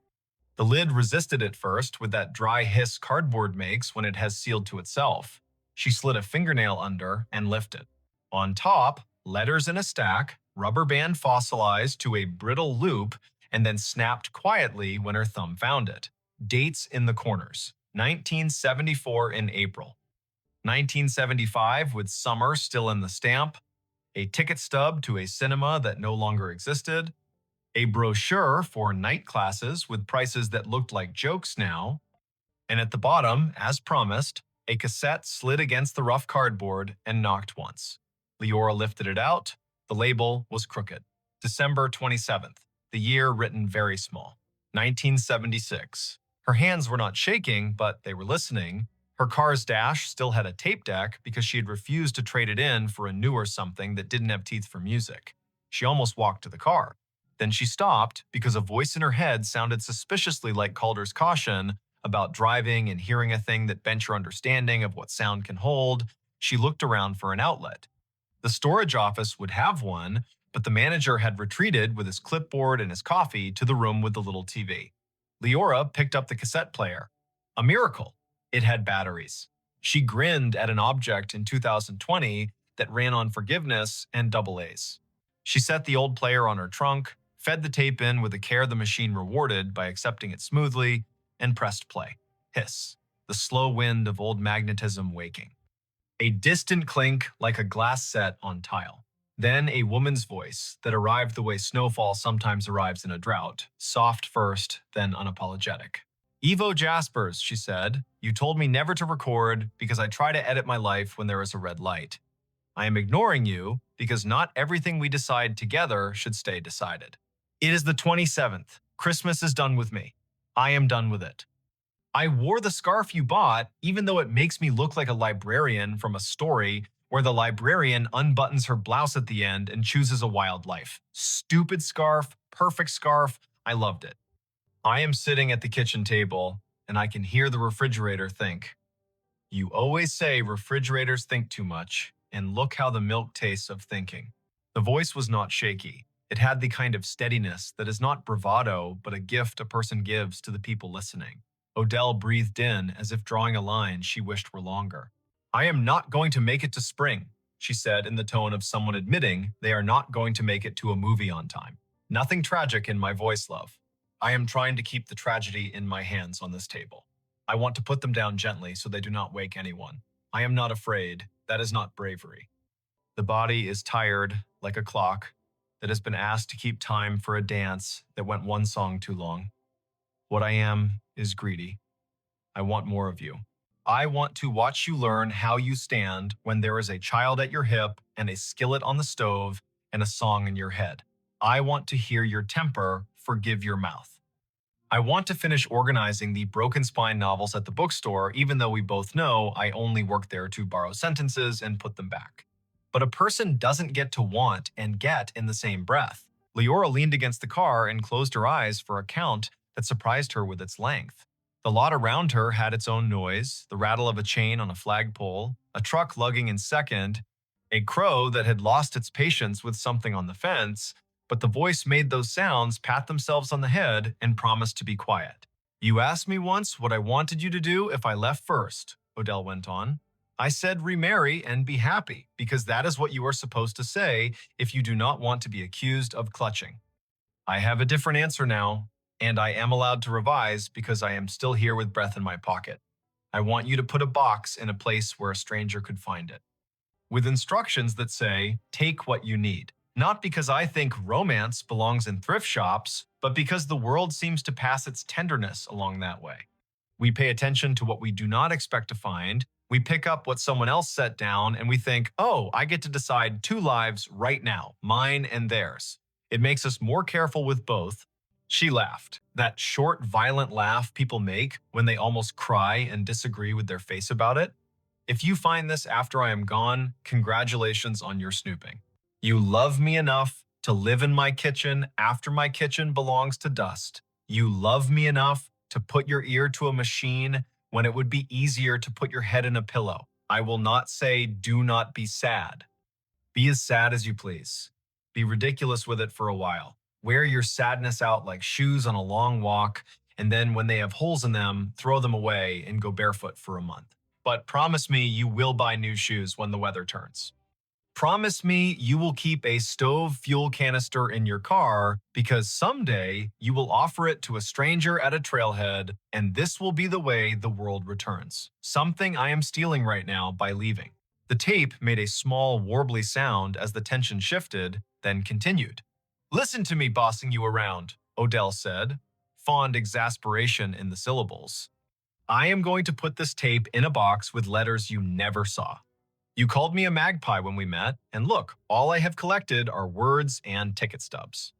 The lid resisted at first with that dry hiss cardboard makes when it has sealed to itself. She slid a fingernail under and lifted. On top, letters in a stack, rubber band fossilized to a brittle loop, and then snapped quietly when her thumb found it. Dates in the corners. 1974 in April. 1975 with summer still in the stamp. A ticket stub to a cinema that no longer existed. A brochure for night classes with prices that looked like jokes now. And at the bottom, as promised, a cassette slid against the rough cardboard and knocked once. Leora lifted it out. The label was crooked. December 27th. The year written very small. 1976. Her hands were not shaking, but they were listening. Her car's dash still had a tape deck because she had refused to trade it in for a newer something that didn't have teeth for music. She almost walked to the car. Then she stopped because a voice in her head sounded suspiciously like Calder's caution, about driving and hearing a thing that bent your understanding of what sound can hold. She looked around for an outlet. The storage office would have one, but the manager had retreated with his clipboard and his coffee to the room with the little TV. Leora picked up the cassette player. A miracle. It had batteries. She grinned at an object in 2020 that ran on forgiveness and double A's. She set the old player on her trunk, fed the tape in with the care the machine rewarded by accepting it smoothly, and pressed play. Hiss. The slow wind of old magnetism waking. A distant clink like a glass set on tile. Then a woman's voice that arrived the way snowfall sometimes arrives in a drought, soft first, then unapologetic. Evo Jaspers, she said, you told me never to record because I try to edit my life when there is a red light. I am ignoring you because not everything we decide together should stay decided. It is the 27th. Christmas is done with me. I am done with it. I wore the scarf you bought, even though it makes me look like a librarian from a story where the librarian unbuttons her blouse at the end and chooses a wild life. Stupid scarf, perfect scarf, I loved it. I am sitting at the kitchen table, and I can hear the refrigerator think, you always say refrigerators think too much, and look how the milk tastes of thinking. The voice was not shaky. It had the kind of steadiness that is not bravado, but a gift a person gives to the people listening. Odell breathed in as if drawing a line she wished were longer. I am not going to make it to spring, she said in the tone of someone admitting they are not going to make it to a movie on time. Nothing tragic in my voice, love. I am trying to keep the tragedy in my hands on this table. I want to put them down gently so they do not wake anyone. I am not afraid. That is not bravery. The body is tired, like a clock, that has been asked to keep time for a dance that went one song too long. What I am is greedy. I want more of you. I want to watch you learn how you stand when there is a child at your hip and a skillet on the stove and a song in your head. I want to hear your temper forgive your mouth. I want to finish organizing the Broken Spine novels at the bookstore, even though we both know I only work there to borrow sentences and put them back. But a person doesn't get to want and get in the same breath. Leora leaned against the car and closed her eyes for a count that surprised her with its length. The lot around her had its own noise, the rattle of a chain on a flagpole, a truck lugging in second, a crow that had lost its patience with something on the fence, but the voice made those sounds pat themselves on the head and promised to be quiet. You asked me once what I wanted you to do if I left first, Odell went on. I said remarry and be happy, because that is what you are supposed to say if you do not want to be accused of clutching. I have a different answer now, and I am allowed to revise because I am still here with breath in my pocket. I want you to put a box in a place where a stranger could find it, with instructions that say, take what you need. Not because I think romance belongs in thrift shops, but because the world seems to pass its tenderness along that way. We pay attention to what we do not expect to find. We pick up what someone else set down and we think, oh, I get to decide two lives right now, mine and theirs. It makes us more careful with both. She laughed, that short, violent laugh people make when they almost cry and disagree with their face about it. If you find this after I am gone, congratulations on your snooping. You love me enough to live in my kitchen after my kitchen belongs to dust. You love me enough to put your ear to a machine when it would be easier to put your head in a pillow. I will not say do not be sad. Be as sad as you please. Be ridiculous with it for a while. Wear your sadness out like shoes on a long walk, and then when they have holes in them, throw them away and go barefoot for a month. But promise me you will buy new shoes when the weather turns. Promise me you will keep a stove fuel canister in your car because someday you will offer it to a stranger at a trailhead, and this will be the way the world returns. Something I am stealing right now by leaving. The tape made a small, warbly sound as the tension shifted, then continued. Listen to me bossing you around, Odell said, fond exasperation in the syllables. I am going to put this tape in a box with letters you never saw. You called me a magpie when we met, and look, all I have collected are words and ticket stubs.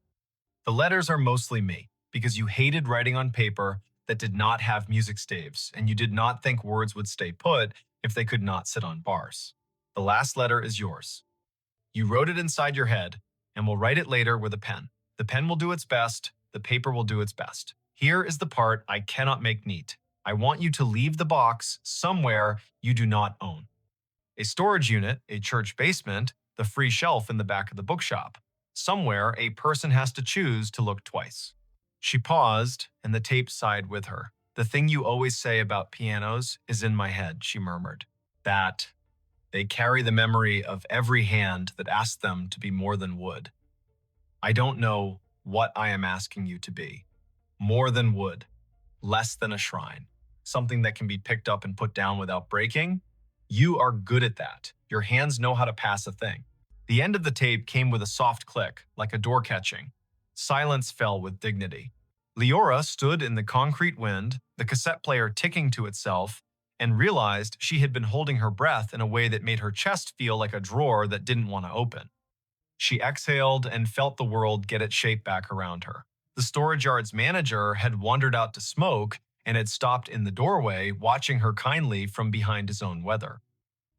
The letters are mostly me, because you hated writing on paper that did not have music staves, and you did not think words would stay put if they could not sit on bars. The last letter is yours. You wrote it inside your head, and will write it later with a pen. The pen will do its best, the paper will do its best. Here is the part I cannot make neat. I want you to leave the box somewhere you do not own. A storage unit, a church basement, the free shelf in the back of the bookshop. Somewhere a person has to choose to look twice. She paused, and the tape sighed with her. The thing you always say about pianos is in my head, she murmured. That they carry the memory of every hand that asked them to be more than wood. I don't know what I am asking you to be. More than wood, less than a shrine, something that can be picked up and put down without breaking. You are good at that. Your hands know how to pass a thing. The end of the tape came with a soft click, like a door catching. Silence fell with dignity. Leora stood in the concrete wind, the cassette player ticking to itself, and realized she had been holding her breath in a way that made her chest feel like a drawer that didn't want to open. She exhaled and felt the world get its shape back around her. The storage yard's manager had wandered out to smoke and had stopped in the doorway, watching her kindly from behind his own weather.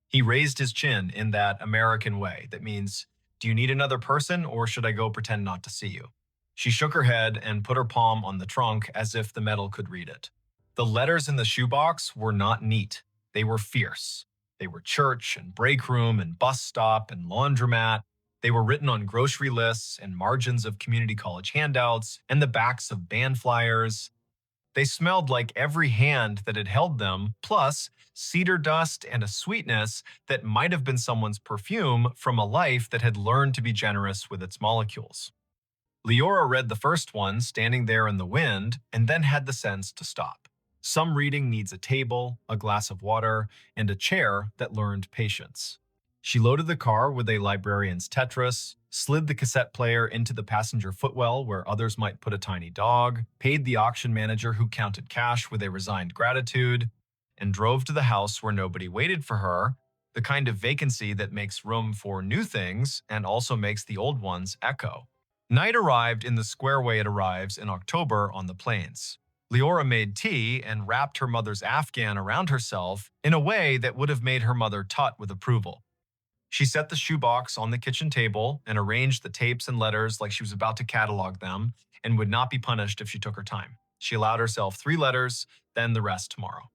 He raised his chin in that American way that means, do you need another person or should I go pretend not to see you? She shook her head and put her palm on the trunk as if the metal could read it. The letters in the shoebox were not neat. They were fierce. They were church and break room and bus stop and laundromat. They were written on grocery lists and margins of community college handouts and the backs of band flyers. They smelled like every hand that had held them, plus cedar dust and a sweetness that might have been someone's perfume from a life that had learned to be generous with its molecules. Leora read the first one standing there in the wind and then had the sense to stop. Some reading needs a table, a glass of water, and a chair that learned patience. She loaded the car with a librarian's Tetris, slid the cassette player into the passenger footwell where others might put a tiny dog, paid the auction manager who counted cash with a resigned gratitude, and drove to the house where nobody waited for her, the kind of vacancy that makes room for new things and also makes the old ones echo. Night arrived in the square way it arrives in October on the plains. Leora made tea and wrapped her mother's afghan around herself in a way that would have made her mother tut with approval. She set the shoebox on the kitchen table and arranged the tapes and letters like she was about to catalog them and would not be punished if she took her time. She allowed herself 3 letters, then the rest tomorrow.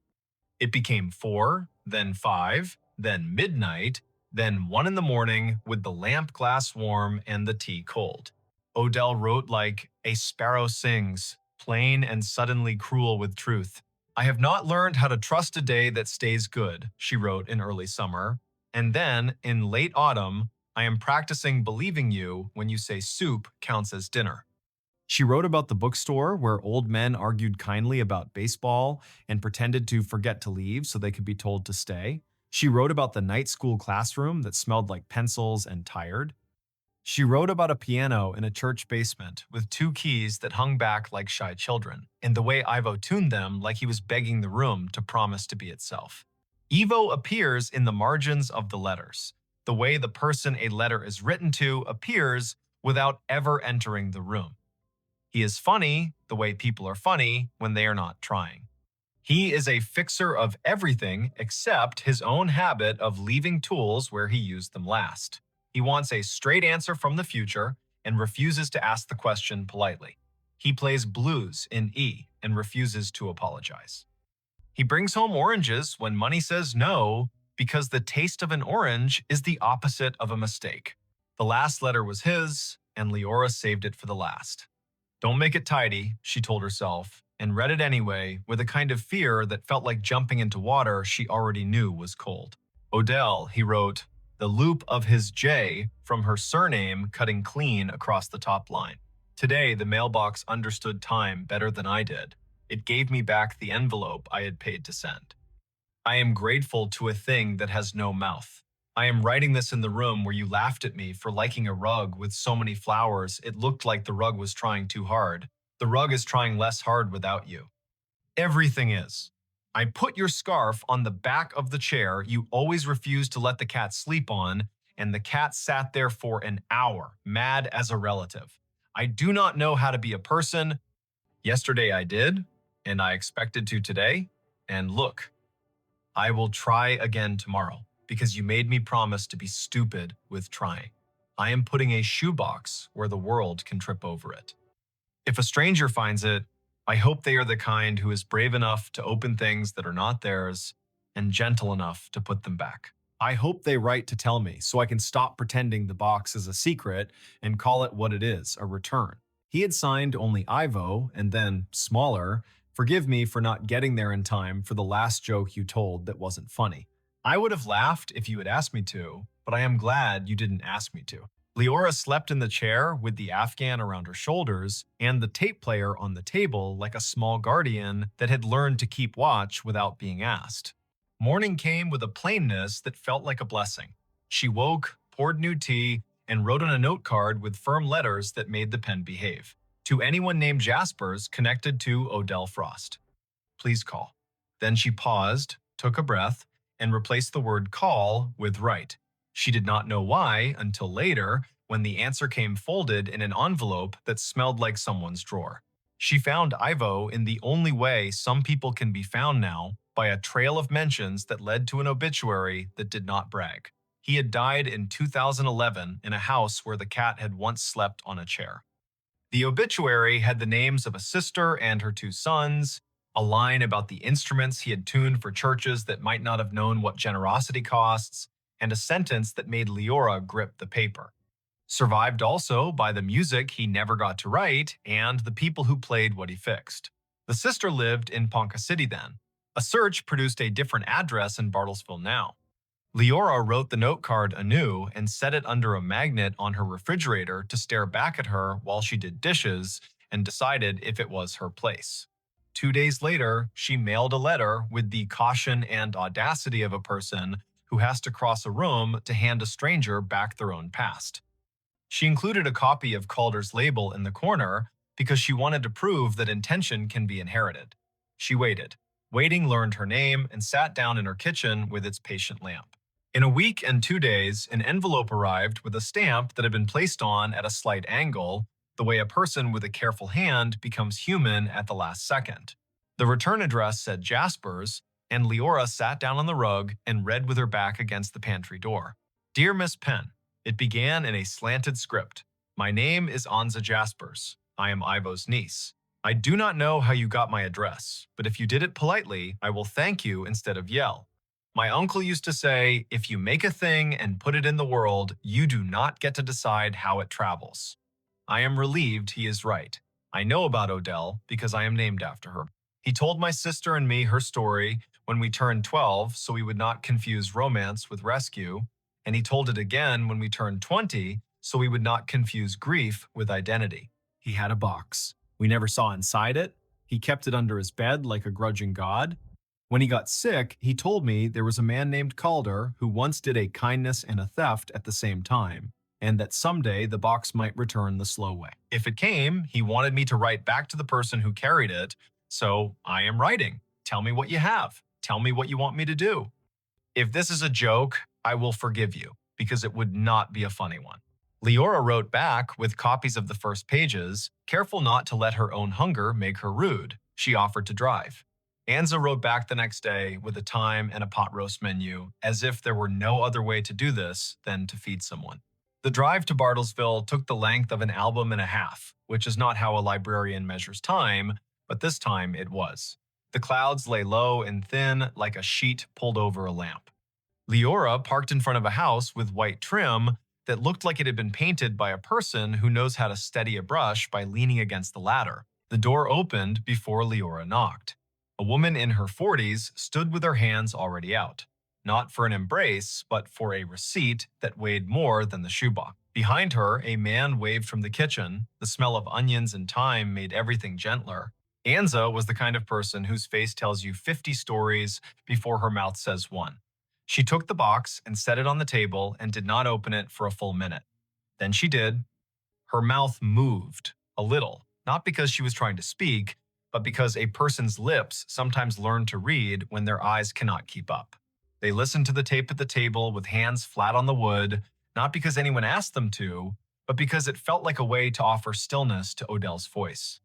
It became 4, then 5, then midnight, then 1 in the morning with the lamp glass warm and the tea cold. Odell wrote like a sparrow sings, plain and suddenly cruel with truth. I have not learned how to trust a day that stays good, she wrote in early summer. And then, in late autumn, I am practicing believing you when you say soup counts as dinner. She wrote about the bookstore where old men argued kindly about baseball and pretended to forget to leave so they could be told to stay. She wrote about the night school classroom that smelled like pencils and tired. She wrote about a piano in a church basement with 2 keys that hung back like shy children, and the way Ivo tuned them like he was begging the room to promise to be itself. Ivo appears in the margins of the letters, the way the person a letter is written to appears without ever entering the room. He is funny the way people are funny when they are not trying. He is a fixer of everything except his own habit of leaving tools where he used them last. He wants a straight answer from the future and refuses to ask the question politely. He plays blues in E and refuses to apologize. He brings home oranges when money says no because the taste of an orange is the opposite of a mistake. The last letter was his, and Leora saved it for the last. Don't make it tidy, she told herself, and read it anyway with a kind of fear that felt like jumping into water she already knew was cold. Odell, he wrote, the loop of his J from her surname cutting clean across the top line. Today, the mailbox understood time better than I did. It gave me back the envelope I had paid to send. I am grateful to a thing that has no mouth. I am writing this in the room where you laughed at me for liking a rug with so many flowers it looked like the rug was trying too hard. The rug is trying less hard without you. Everything is. I put your scarf on the back of the chair you always refused to let the cat sleep on, and the cat sat there for an hour, mad as a relative. I do not know how to be a person. Yesterday I did, and I expected to today, and look, I will try again tomorrow because you made me promise to be stupid with trying. I am putting a shoebox where the world can trip over it. If a stranger finds it, I hope they are the kind who is brave enough to open things that are not theirs and gentle enough to put them back. I hope they write to tell me so I can stop pretending the box is a secret and call it what it is, a return. He had signed only Ivo and then smaller. Forgive me for not getting there in time for the last joke you told that wasn't funny. I would have laughed if you had asked me to, but I am glad you didn't ask me to. Leora slept in the chair with the Afghan around her shoulders and the tape player on the table like a small guardian that had learned to keep watch without being asked. Morning came with a plainness that felt like a blessing. She woke, poured new tea, and wrote on a note card with firm letters that made the pen behave. To anyone named Jaspers connected to Odell Frost. Please call. Then she paused, took a breath, and replaced the word call with write. She did not know why until later, when the answer came folded in an envelope that smelled like someone's drawer. She found Ivo in the only way some people can be found now, by a trail of mentions that led to an obituary that did not brag. He had died in 2011 in a house where the cat had once slept on a chair. The obituary had the names of a sister and her two sons, a line about the instruments he had tuned for churches that might not have known what generosity costs, and a sentence that made Leora grip the paper. Survived also by the music he never got to write and the people who played what he fixed. The sister lived in Ponca City then. A search produced a different address in Bartlesville now. Leora wrote the note card anew and set it under a magnet on her refrigerator to stare back at her while she did dishes and decided if it was her place. 2 days later, she mailed a letter with the caution and audacity of a person who has to cross a room to hand a stranger back their own past. She included a copy of Calder's label in the corner because she wanted to prove that intention can be inherited. She waited. Waiting learned her name and sat down in her kitchen with its patient lamp. In a week and 2 days, an envelope arrived with a stamp that had been placed on at a slight angle, the way a person with a careful hand becomes human at the last second. The return address said Jaspers, and Leora sat down on the rug and read with her back against the pantry door. Dear Miss Penn, it began in a slanted script. My name is Anza Jaspers. I am Ivo's niece. I do not know how you got my address, but if you did it politely, I will thank you instead of yell. My uncle used to say, if you make a thing and put it in the world, you do not get to decide how it travels. I am relieved he is right. I know about Odell because I am named after her. He told my sister and me her story when we turned 12 so we would not confuse romance with rescue, and he told it again when we turned 20 so we would not confuse grief with identity. He had a box. We never saw inside it. He kept it under his bed like a grudging god. When he got sick, he told me there was a man named Calder who once did a kindness and a theft at the same time, and that someday the box might return the slow way. If it came, he wanted me to write back to the person who carried it, so I am writing. Tell me what you have. Tell me what you want me to do. If this is a joke, I will forgive you, because it would not be a funny one. Leora wrote back with copies of the first pages, careful not to let her own hunger make her rude. She offered to drive. Anza wrote back the next day with a time and a pot roast menu, as if there were no other way to do this than to feed someone. The drive to Bartlesville took the length of an album and a half, which is not how a librarian measures time, but this time it was. The clouds lay low and thin like a sheet pulled over a lamp. Leora parked in front of a house with white trim that looked like it had been painted by a person who knows how to steady a brush by leaning against the ladder. The door opened before Leora knocked. A woman in her 40s stood with her hands already out, not for an embrace, but for a receipt that weighed more than the shoebox. Behind her, a man waved from the kitchen. The smell of onions and thyme made everything gentler. Anza was the kind of person whose face tells you 50 stories before her mouth says one. She took the box and set it on the table and did not open it for a full minute. Then she did. Her mouth moved, a little, not because she was trying to speak, but because a person's lips sometimes learn to read when their eyes cannot keep up. They listened to the tape at the table with hands flat on the wood, not because anyone asked them to, but because it felt like a way to offer stillness to Odell's voice.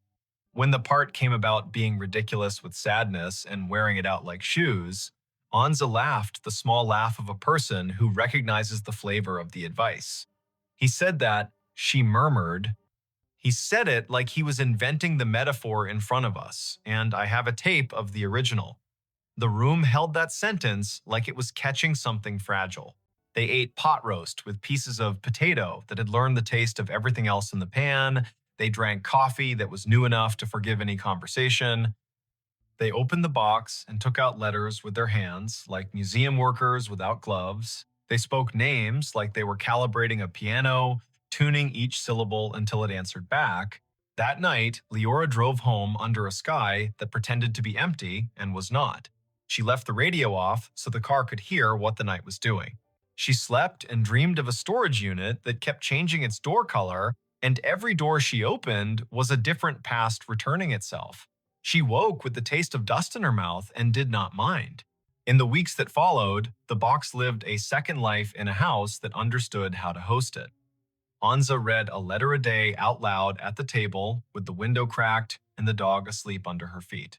When the part came about being ridiculous with sadness and wearing it out like shoes, Anza laughed the small laugh of a person who recognizes the flavor of the advice. He said that, she murmured, He said it like he was inventing the metaphor in front of us, and I have a tape of the original. The room held that sentence like it was catching something fragile. They ate pot roast with pieces of potato that had learned the taste of everything else in the pan. They drank coffee that was new enough to forgive any conversation. They opened the box and took out letters with their hands, like museum workers without gloves. They spoke names like they were calibrating a piano, tuning each syllable until it answered back. That night, Leora drove home under a sky that pretended to be empty and was not. She left the radio off so the car could hear what the night was doing. She slept and dreamed of a storage unit that kept changing its door color, and every door she opened was a different past returning itself. She woke with the taste of dust in her mouth and did not mind. In the weeks that followed, the box lived a second life in a house that understood how to host it. Anza read a letter a day out loud at the table with the window cracked and the dog asleep under her feet.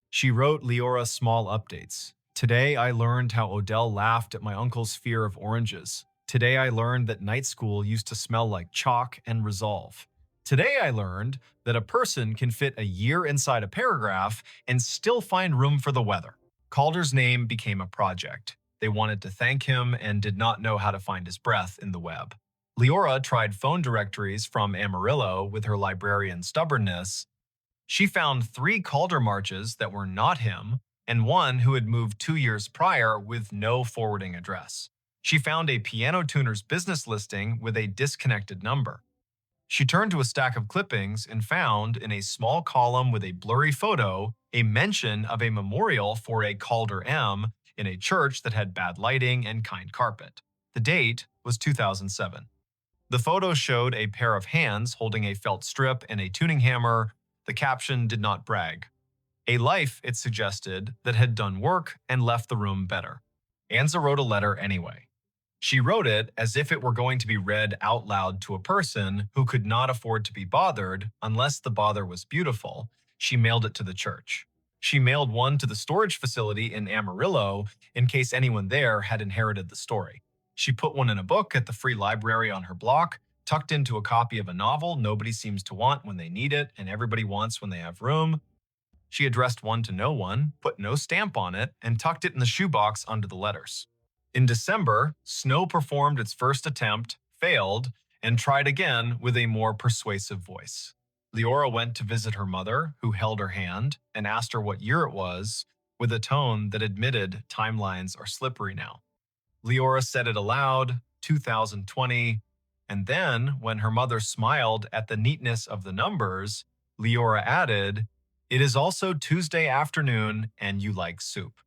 She wrote Leora small updates. Today I learned how Odell laughed at my uncle's fear of oranges. Today I learned that night school used to smell like chalk and resolve. Today I learned that a person can fit a year inside a paragraph and still find room for the weather. Calder's name became a project. They wanted to thank him and did not know how to find his breath in the web. Leora tried phone directories from Amarillo with her librarian stubbornness. She found 3 Calder marches that were not him and one who had moved 2 years prior with no forwarding address. She found a piano tuner's business listing with a disconnected number. She turned to a stack of clippings and found, in a small column with a blurry photo, a mention of a memorial for a Calder M in a church that had bad lighting and kind carpet. The date was 2007. The photo showed a pair of hands holding a felt strip and a tuning hammer. The caption did not brag. A life, it suggested, that had done work and left the room better. Anza wrote a letter anyway. She wrote it as if it were going to be read out loud to a person who could not afford to be bothered unless the bother was beautiful. She mailed it to the church. She mailed one to the storage facility in Amarillo in case anyone there had inherited the story. She put one in a book at the free library on her block, tucked into a copy of a novel nobody seems to want when they need it and everybody wants when they have room. She addressed one to no one, put no stamp on it, and tucked it in the shoebox under the letters. In December, Snow performed its first attempt, failed, and tried again with a more persuasive voice. Leora went to visit her mother, who held her hand, and asked her what year it was, with a tone that admitted timelines are slippery now. Leora said it aloud, 2020, and then, when her mother smiled at the neatness of the numbers, Leora added, "It is also Tuesday afternoon, and you like soup."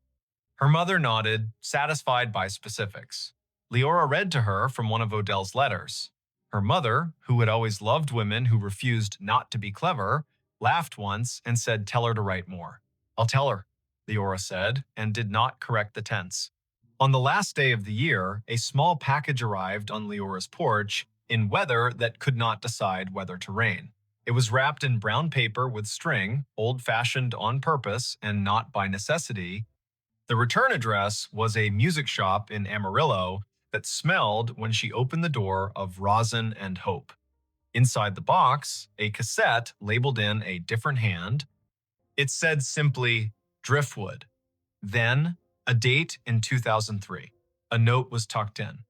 Her mother nodded, satisfied by specifics. Leora read to her from one of Odell's letters. Her mother, who had always loved women who refused not to be clever, laughed once and said, "Tell her to write more." "I'll tell her," Leora said, and did not correct the tense. On the last day of the year, a small package arrived on Leora's porch in weather that could not decide whether to rain. It was wrapped in brown paper with string, old-fashioned on purpose and not by necessity. The return address was a music shop in Amarillo that smelled, when she opened the door, of rosin and hope. Inside the box, a cassette labeled in a different hand. It said simply, Driftwood. Then, a date in 2003. A note was tucked in.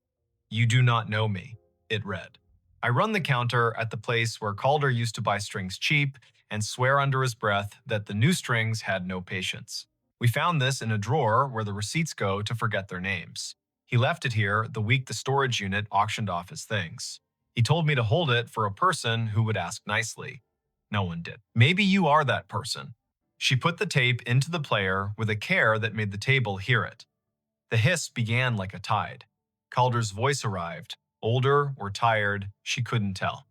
"You do not know me," it read. "I run the counter at the place where Calder used to buy strings cheap and swear under his breath that the new strings had no patience. We found this in a drawer where the receipts go to forget their names. He left it here the week the storage unit auctioned off his things. He told me to hold it for a person who would ask nicely. No one did. Maybe you are that person." She put the tape into the player with a care that made the table hear it. The hiss began like a tide. Calder's voice arrived. Older or tired, she couldn't tell.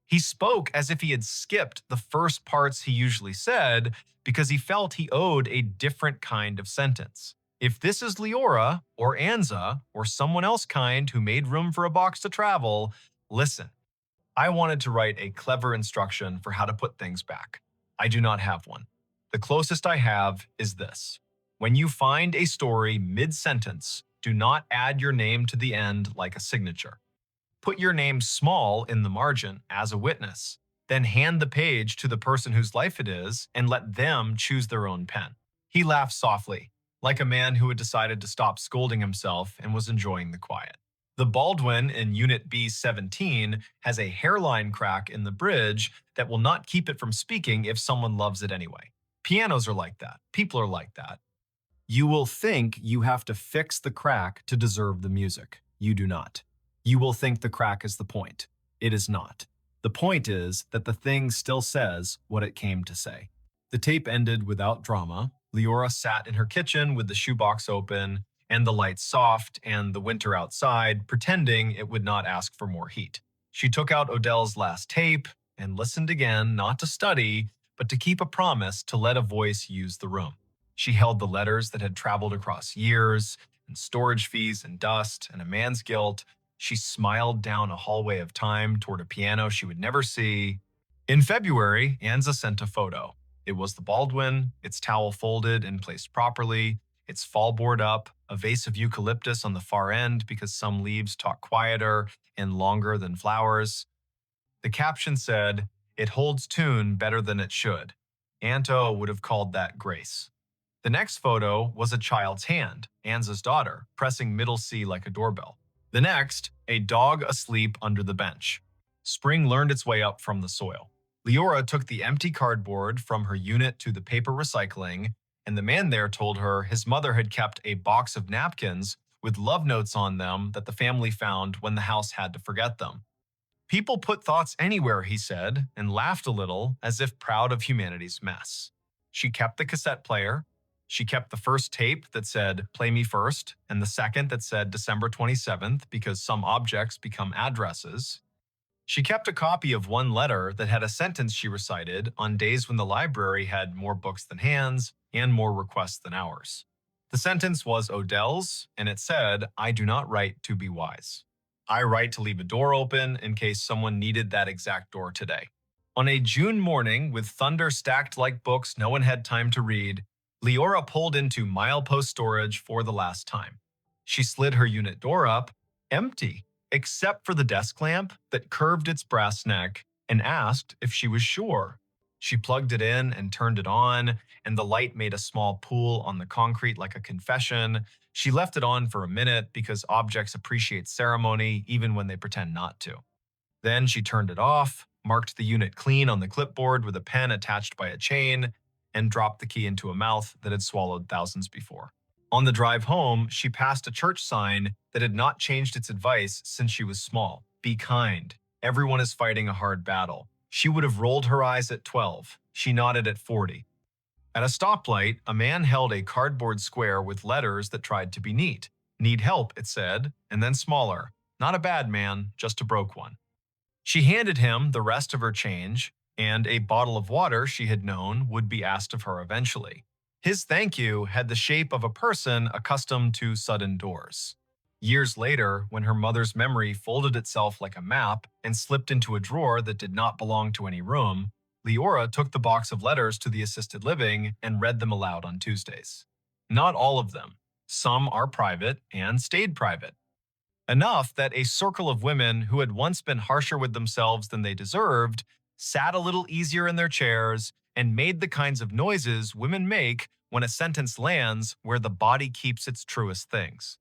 He spoke as if he had skipped the first parts he usually said because he felt he owed a different kind of sentence. If this is Leora, or Anza, or someone else kind who made room for a box to travel, listen. I wanted to write a clever instruction for how to put things back. I do not have one. The closest I have is this. When you find a story mid-sentence, do not add your name to the end like a signature. Put your name small in the margin as a witness. Then hand the page to the person whose life it is and let them choose their own pen. He laughed softly, like a man who had decided to stop scolding himself and was enjoying the quiet. The Baldwin in Unit B17 has a hairline crack in the bridge that will not keep it from speaking if someone loves it anyway. Pianos are like that. People are like that. You will think you have to fix the crack to deserve the music. You do not. You will think the crack is the point. It is not. The point is that the thing still says what it came to say. The tape ended without drama. Leora sat in her kitchen with the shoebox open and the lights soft and the winter outside, pretending it would not ask for more heat. She took out Odell's last tape and listened again, not to study, but to keep a promise to let a voice use the room. She held the letters that had traveled across years, and storage fees and dust and a man's guilt. She smiled down a hallway of time toward a piano she would never see. In February, Anza sent a photo. It was the Baldwin, its towel folded and placed properly, its fallboard up, a vase of eucalyptus on the far end because some leaves talk quieter and longer than flowers. The caption said, "It holds tune better than it should." Anto would have called that grace. The next photo was a child's hand, Anza's daughter, pressing middle C like a doorbell. The next, a dog asleep under the bench. Spring learned its way up from the soil. Leora took the empty cardboard from her unit to the paper recycling, and the man there told her his mother had kept a box of napkins with love notes on them that the family found when the house had to forget them. People put thoughts anywhere, he said, and laughed a little as if proud of humanity's mess. She kept the cassette player. She kept the first tape that said, "Play me first," and the second that said December 27th because some objects become addresses. She kept a copy of one letter that had a sentence she recited on days when the library had more books than hands and more requests than hours. The sentence was Odell's, and it said, "I do not write to be wise. I write to leave a door open in case someone needed that exact door today." On a June morning with thunder stacked like books no one had time to read, Leora pulled into milepost storage for the last time. She slid her unit door up, empty, except for the desk lamp that curved its brass neck, and asked if she was sure. She plugged it in and turned it on, and the light made a small pool on the concrete like a confession. She left it on for a minute because objects appreciate ceremony even when they pretend not to. Then she turned it off, marked the unit clean on the clipboard with a pen attached by a chain, and dropped the key into a mouth that had swallowed thousands before. On the drive home, she passed a church sign that had not changed its advice since she was small. Be kind. Everyone is fighting a hard battle. She would have rolled her eyes at 12. She nodded at 40. At a stoplight, a man held a cardboard square with letters that tried to be neat. Need help, it said, and then smaller. Not a bad man, just a broke one. She handed him the rest of her change, and a bottle of water she had known would be asked of her eventually. His thank you had the shape of a person accustomed to sudden doors. Years later, when her mother's memory folded itself like a map and slipped into a drawer that did not belong to any room, Leora took the box of letters to the assisted living and read them aloud on Tuesdays. Not all of them. Some are private and stayed private. Enough that a circle of women who had once been harsher with themselves than they deserved sat a little easier in their chairs and made the kinds of noises women make when a sentence lands where the body keeps its truest things.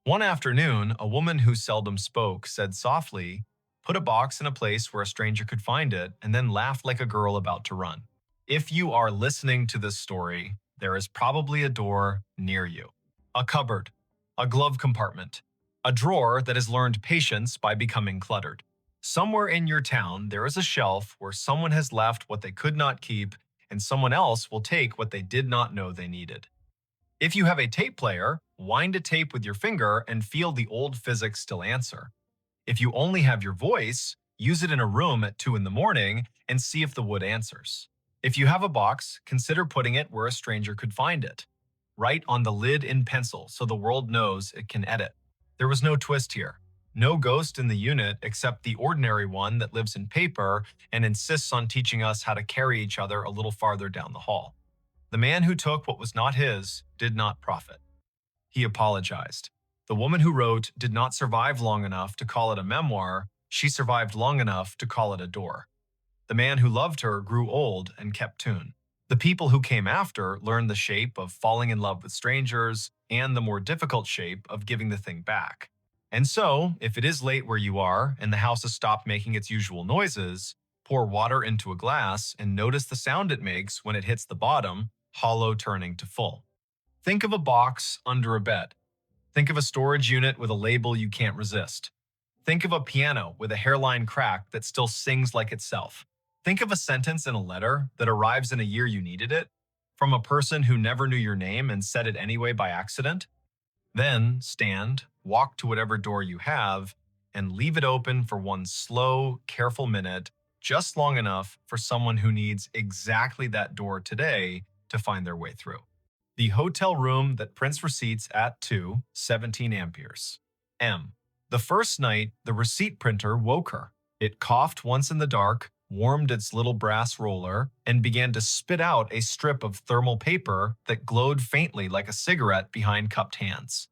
One afternoon, a woman who seldom spoke said softly, "Put a box in a place where a stranger could find it," and then laughed like a girl about to run. If you are listening to this story, there is probably a door near you. A cupboard, a glove compartment, a drawer that has learned patience by becoming cluttered. Somewhere in your town, there is a shelf where someone has left what they could not keep, and someone else will take what they did not know they needed. If you have a tape player, wind a tape with your finger and feel the old physics still answer. If you only have your voice, use it in a room at 2 in the morning and see if the wood answers. If you have a box, consider putting it where a stranger could find it. Write on the lid in pencil so the world knows it can edit. There was no twist here. No ghost in the unit except the ordinary one that lives in paper and insists on teaching us how to carry each other a little farther down the hall. The man who took what was not his did not profit. He apologized. The woman who wrote did not survive long enough to call it a memoir. She survived long enough to call it a door. The man who loved her grew old and kept tune. The people who came after learned the shape of falling in love with strangers and the more difficult shape of giving the thing back. And so, if it is late where you are and the house has stopped making its usual noises, pour water into a glass and notice the sound it makes when it hits the bottom, hollow turning to full. Think of a box under a bed. Think of a storage unit with a label you can't resist. Think of a piano with a hairline crack that still sings like itself. Think of a sentence in a letter that arrives in a year you needed it, from a person who never knew your name and said it anyway by accident. Then stand, walk to whatever door you have, and leave it open for one slow, careful minute, just long enough for someone who needs exactly that door today to find their way through. The hotel room that prints receipts at 17 amperes. M. The first night, the receipt printer woke her. It coughed once in the dark, warmed its little brass roller, and began to spit out a strip of thermal paper that glowed faintly like a cigarette behind cupped hands.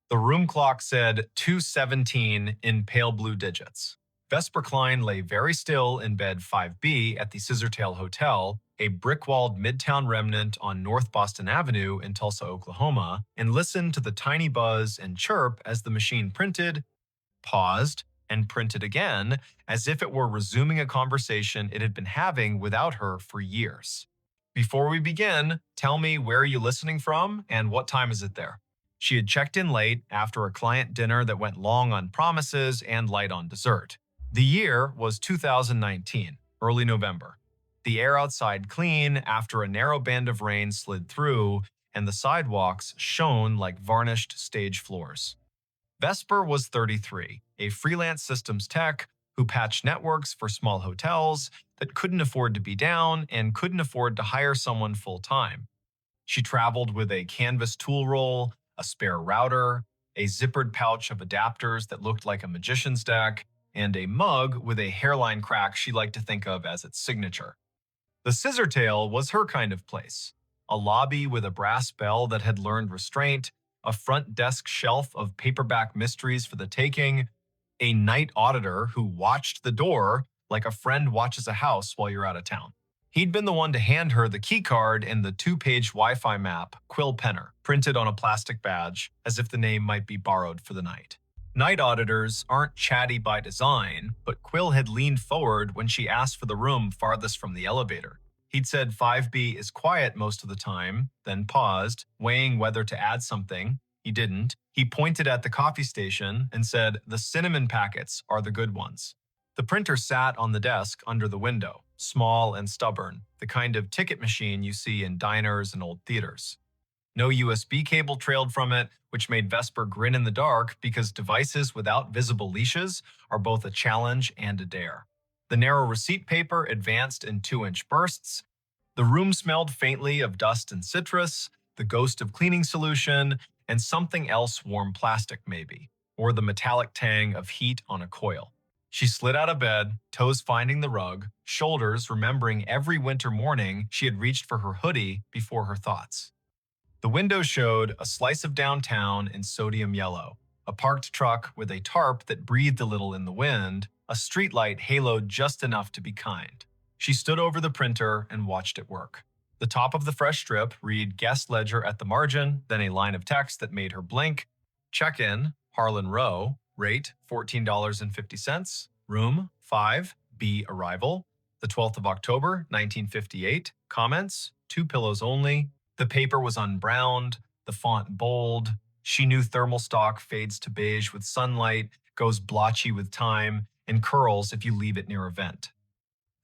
The room clock said 2:17 in pale blue digits. Vesper Klein lay very still in bed 5B at the Scissortail Hotel, a brick-walled midtown remnant on North Boston Avenue in Tulsa, Oklahoma, and listened to the tiny buzz and chirp as the machine printed, paused, and printed again, as if it were resuming a conversation it had been having without her for years. Before we begin, tell me where are you listening from and what time is it there? She had checked in late after a client dinner that went long on promises and light on dessert. The year was 2019, early November. The air outside clean after a narrow band of rain slid through, and the sidewalks shone like varnished stage floors. Vesper was 33, a freelance systems tech who patched networks for small hotels that couldn't afford to be down and couldn't afford to hire someone full-time. She traveled with a canvas tool roll, a spare router, a zippered pouch of adapters that looked like a magician's deck, and a mug with a hairline crack she liked to think of as its signature. The Scissortail was her kind of place. A lobby with a brass bell that had learned restraint, a front desk shelf of paperback mysteries for the taking, a night auditor who watched the door like a friend watches a house while you're out of town. He'd been the one to hand her the key card and the 2-page Wi-Fi map, Quill Penner, printed on a plastic badge, as if the name might be borrowed for the night. Night auditors aren't chatty by design, but Quill had leaned forward when she asked for the room farthest from the elevator. He'd said 5B is quiet most of the time, then paused, weighing whether to add something. He didn't. He pointed at the coffee station and said, "The cinnamon packets are the good ones." The printer sat on the desk under the window, small and stubborn, the kind of ticket machine you see in diners and old theaters. No USB cable trailed from it, which made Vesper grin in the dark because devices without visible leashes are both a challenge and a dare. The narrow receipt paper advanced in 2-inch bursts. The room smelled faintly of dust and citrus, the ghost of cleaning solution, and something else warm plastic maybe, or the metallic tang of heat on a coil. She slid out of bed, toes finding the rug, shoulders remembering every winter morning she had reached for her hoodie before her thoughts. The window showed a slice of downtown in sodium yellow, a parked truck with a tarp that breathed a little in the wind, a streetlight haloed just enough to be kind. She stood over the printer and watched it work. The top of the fresh strip read guest ledger at the margin, then a line of text that made her blink. Check-in, Harlan Row, rate $14.50, room 5B arrival, the 12th of October, 1958, comments, 2 pillows only. The paper was unbrowned, the font bold. She knew thermal stock fades to beige with sunlight, goes blotchy with time, and curls if you leave it near a vent.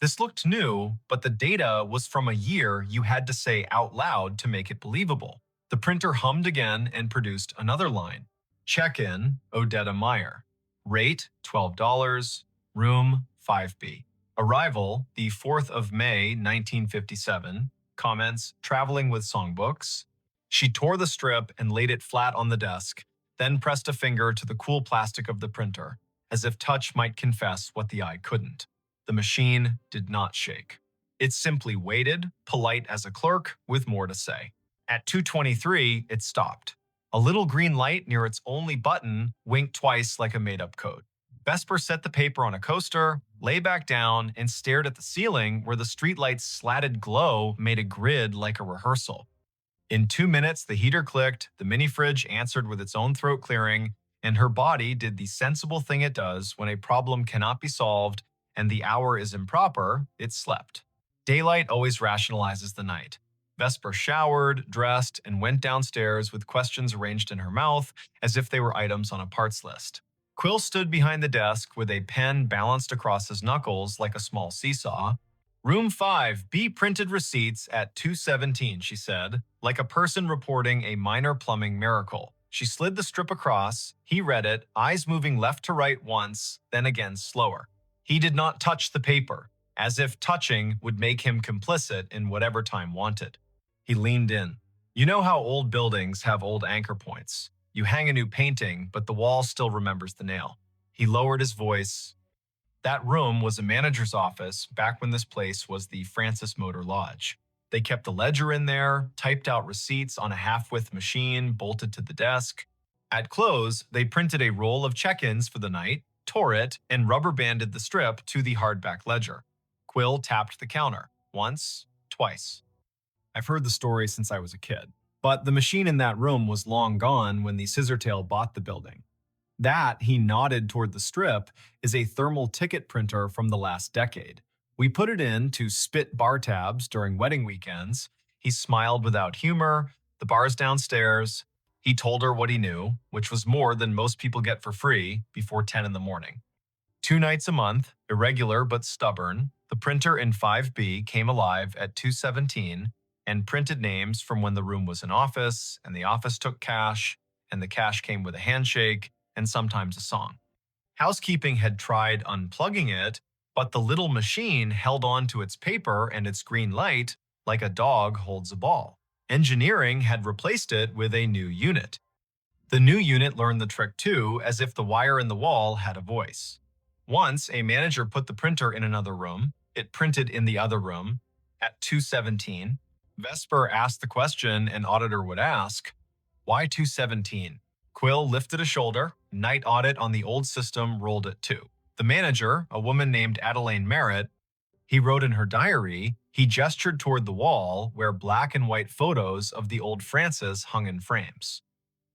This looked new, but the data was from a year you had to say out loud to make it believable. The printer hummed again and produced another line. Check-in, Odetta Meyer. Rate, $12. Room, 5B. Arrival, the 4th of May, 1957. Comments, traveling with songbooks. She tore the strip and laid it flat on the desk, then pressed a finger to the cool plastic of the printer, as if touch might confess what the eye couldn't. The machine did not shake. It simply waited, polite as a clerk, with more to say. At 2:23, it stopped. A little green light near its only button winked twice like a made-up code. Vesper set the paper on a coaster, lay back down, and stared at the ceiling where the streetlight's slatted glow made a grid like a rehearsal. In 2 minutes, the heater clicked, the mini fridge answered with its own throat clearing, and her body did the sensible thing it does when a problem cannot be solved and the hour is improper, it slept. Daylight always rationalizes the night. Vesper showered, dressed, and went downstairs with questions arranged in her mouth as if they were items on a parts list. Quill stood behind the desk with a pen balanced across his knuckles like a small seesaw. Room 5, B printed receipts at 217, she said, like a person reporting a minor plumbing miracle. She slid the strip across. He read it, eyes moving left to right once, then again slower. He did not touch the paper, as if touching would make him complicit in whatever time wanted. He leaned in. You know how old buildings have old anchor points. You hang a new painting, but the wall still remembers the nail. He lowered his voice. That room was a manager's office back when this place was the Francis Motor Lodge. They kept the ledger in there, typed out receipts on a half-width machine bolted to the desk. At close, they printed a roll of check-ins for the night, tore it, and rubber-banded the strip to the hardback ledger. Quill tapped the counter. Once, twice. I've heard the story since I was a kid, but the machine in that room was long gone when the Scissortail bought the building. That, he nodded toward the strip, is a thermal ticket printer from the last decade. We put it in to spit bar tabs during wedding weekends. He smiled without humor. The bar's downstairs. He told her what he knew, which was more than most people get for free before 10 in the morning. 2 nights a month, irregular but stubborn, the printer in 5B came alive at 217 and printed names from when the room was an office, and the office took cash, and the cash came with a handshake, and sometimes a song. Housekeeping had tried unplugging it, but the little machine held on to its paper and its green light like a dog holds a ball. Engineering had replaced it with a new unit. The new unit learned the trick too, as if the wire in the wall had a voice. Once, a manager put the printer in another room. It printed in the other room. At 217, Vesper asked the question an auditor would ask, why 217? Quill lifted a shoulder. Night audit on the old system rolled at 2. The manager, a woman named Adelaine Merritt, he wrote in her diary, he gestured toward the wall where black and white photos of the old Francis hung in frames.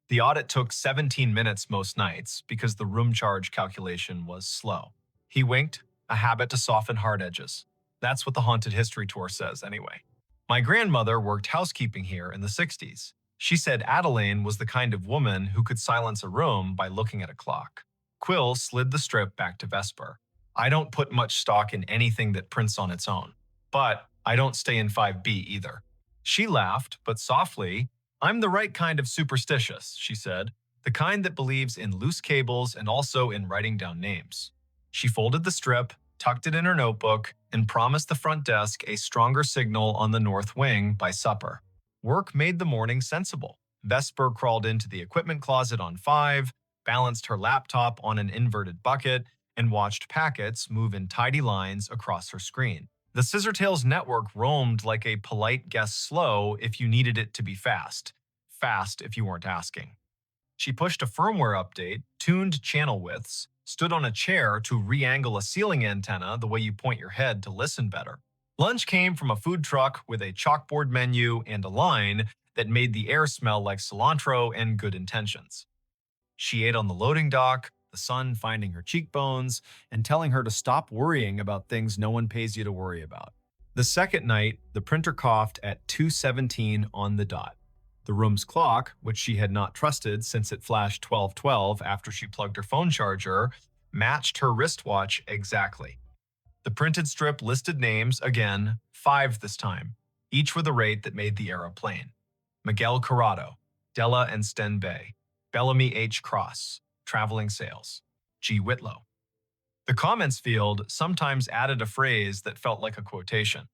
The audit took 17 minutes most nights because the room charge calculation was slow. He winked, a habit to soften hard edges. That's what the Haunted History Tour says anyway. My grandmother worked housekeeping here in the 60s. She said Adelaine was the kind of woman who could silence a room by looking at a clock. Quill slid the strip back to Vesper. I don't put much stock in anything that prints on its own. But I don't stay in 5B either. She laughed, but softly. I'm the right kind of superstitious, she said. The kind that believes in loose cables and also in writing down names. She folded the strip, tucked it in her notebook, and promised the front desk a stronger signal on the north wing by supper. Work made the morning sensible. Vesper crawled into the equipment closet on 5, balanced her laptop on an inverted bucket, and watched packets move in tidy lines across her screen. The Scissortails network roamed like a polite guest slow if you needed it to be fast. Fast if you weren't asking. She pushed a firmware update, tuned channel widths, stood on a chair to re-angle a ceiling antenna the way you point your head to listen better. Lunch came from a food truck with a chalkboard menu and a line that made the air smell like cilantro and good intentions. She ate on the loading dock, the sun finding her cheekbones and telling her to stop worrying about things no one pays you to worry about. The second night, the printer coughed at 2:17 on the dot. The room's clock, which she had not trusted since it flashed 12:12 after she plugged her phone charger, matched her wristwatch exactly. The printed strip listed names, again, 5 this time, each with a rate that made the era plain. Miguel Corrado, Della and Sten Bay, Bellamy H. Cross, Traveling Sales, G. Whitlow. The comments field sometimes added a phrase that felt like a quotation.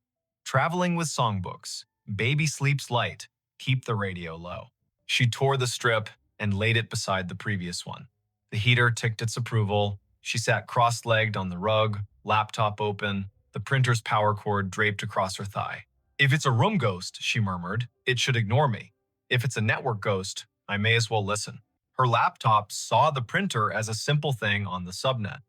Traveling with songbooks, baby sleeps light, keep the radio low. She tore the strip and laid it beside the previous one. The heater ticked its approval. She sat cross-legged on the rug, laptop open, the printer's power cord draped across her thigh. If it's a room ghost, she murmured, it should ignore me. If it's a network ghost, I may as well listen. Her laptop saw the printer as a simple thing on the subnet,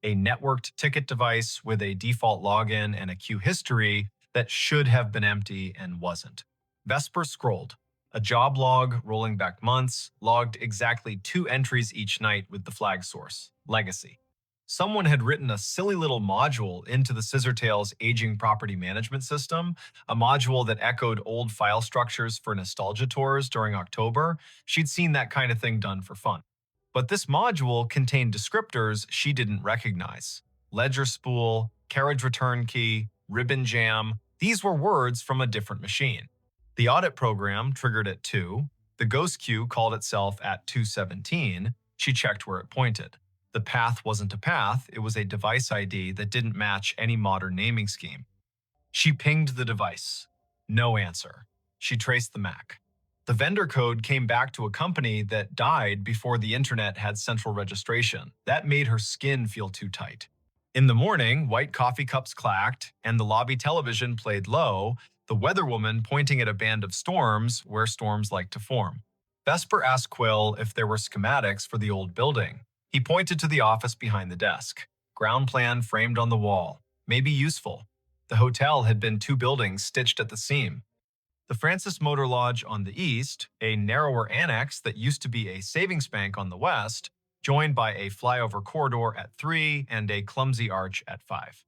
a networked ticket device with a default login and a queue history that should have been empty and wasn't. Vesper scrolled. A job log rolling back months logged exactly 2 entries each night with the flag source, legacy. Someone had written a silly little module into the Scissortails aging property management system, a module that echoed old file structures for nostalgia tours during October. She'd seen that kind of thing done for fun. But this module contained descriptors she didn't recognize. Ledger spool, carriage return key, ribbon jam. These were words from a different machine. The audit program triggered at 2. The ghost queue called itself at 2:17. She checked where it pointed. The path wasn't a path, it was a device ID that didn't match any modern naming scheme. She pinged the device. No answer. She traced the MAC. The vendor code came back to a company that died before the internet had central registration. That made her skin feel too tight. In the morning, white coffee cups clacked, and the lobby television played low, the weatherwoman pointing at a band of storms where storms like to form. Vesper asked Quill if there were schematics for the old building. He pointed to the office behind the desk. Ground plan framed on the wall. Maybe useful. The hotel had been 2 buildings stitched at the seam. The Francis Motor Lodge on the east, a narrower annex that used to be a savings bank on the west, joined by a flyover corridor at 3 and a clumsy arch at 5.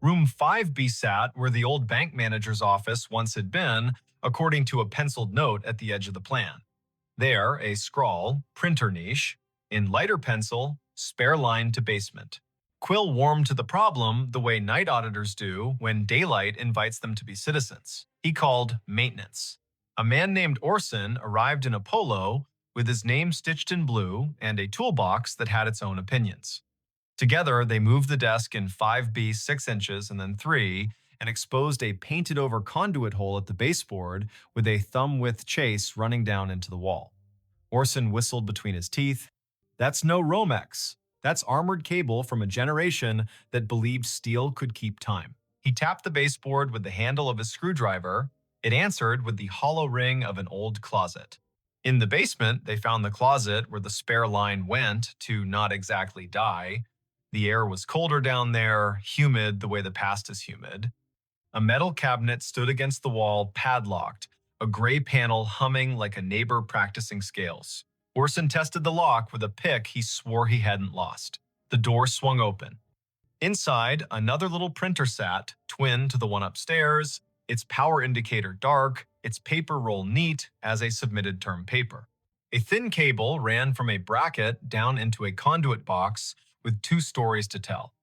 Room 5B sat where the old bank manager's office once had been, according to a penciled note at the edge of the plan. There, a scrawl, printer niche, in lighter pencil, spare line to basement. Quill warmed to the problem the way night auditors do when daylight invites them to be citizens. He called maintenance. A man named Orson arrived in a polo with his name stitched in blue and a toolbox that had its own opinions. Together, they moved the desk in 5B 6 inches and then 3 and exposed a painted-over conduit hole at the baseboard with a thumb-width chase running down into the wall. Orson whistled between his teeth. That's no Romex. That's armored cable from a generation that believed steel could keep time. He tapped the baseboard with the handle of his screwdriver. It answered with the hollow ring of an old closet. In the basement, they found the closet where the spare line went to not exactly die. The air was colder down there, humid the way the past is humid. A metal cabinet stood against the wall, padlocked, a gray panel humming like a neighbor practicing scales. Orson tested the lock with a pick he swore he hadn't lost. The door swung open. Inside, another little printer sat, twin to the one upstairs, its power indicator dark, its paper roll neat as a submitted term paper. A thin cable ran from a bracket down into a conduit box with 2 stories to tell.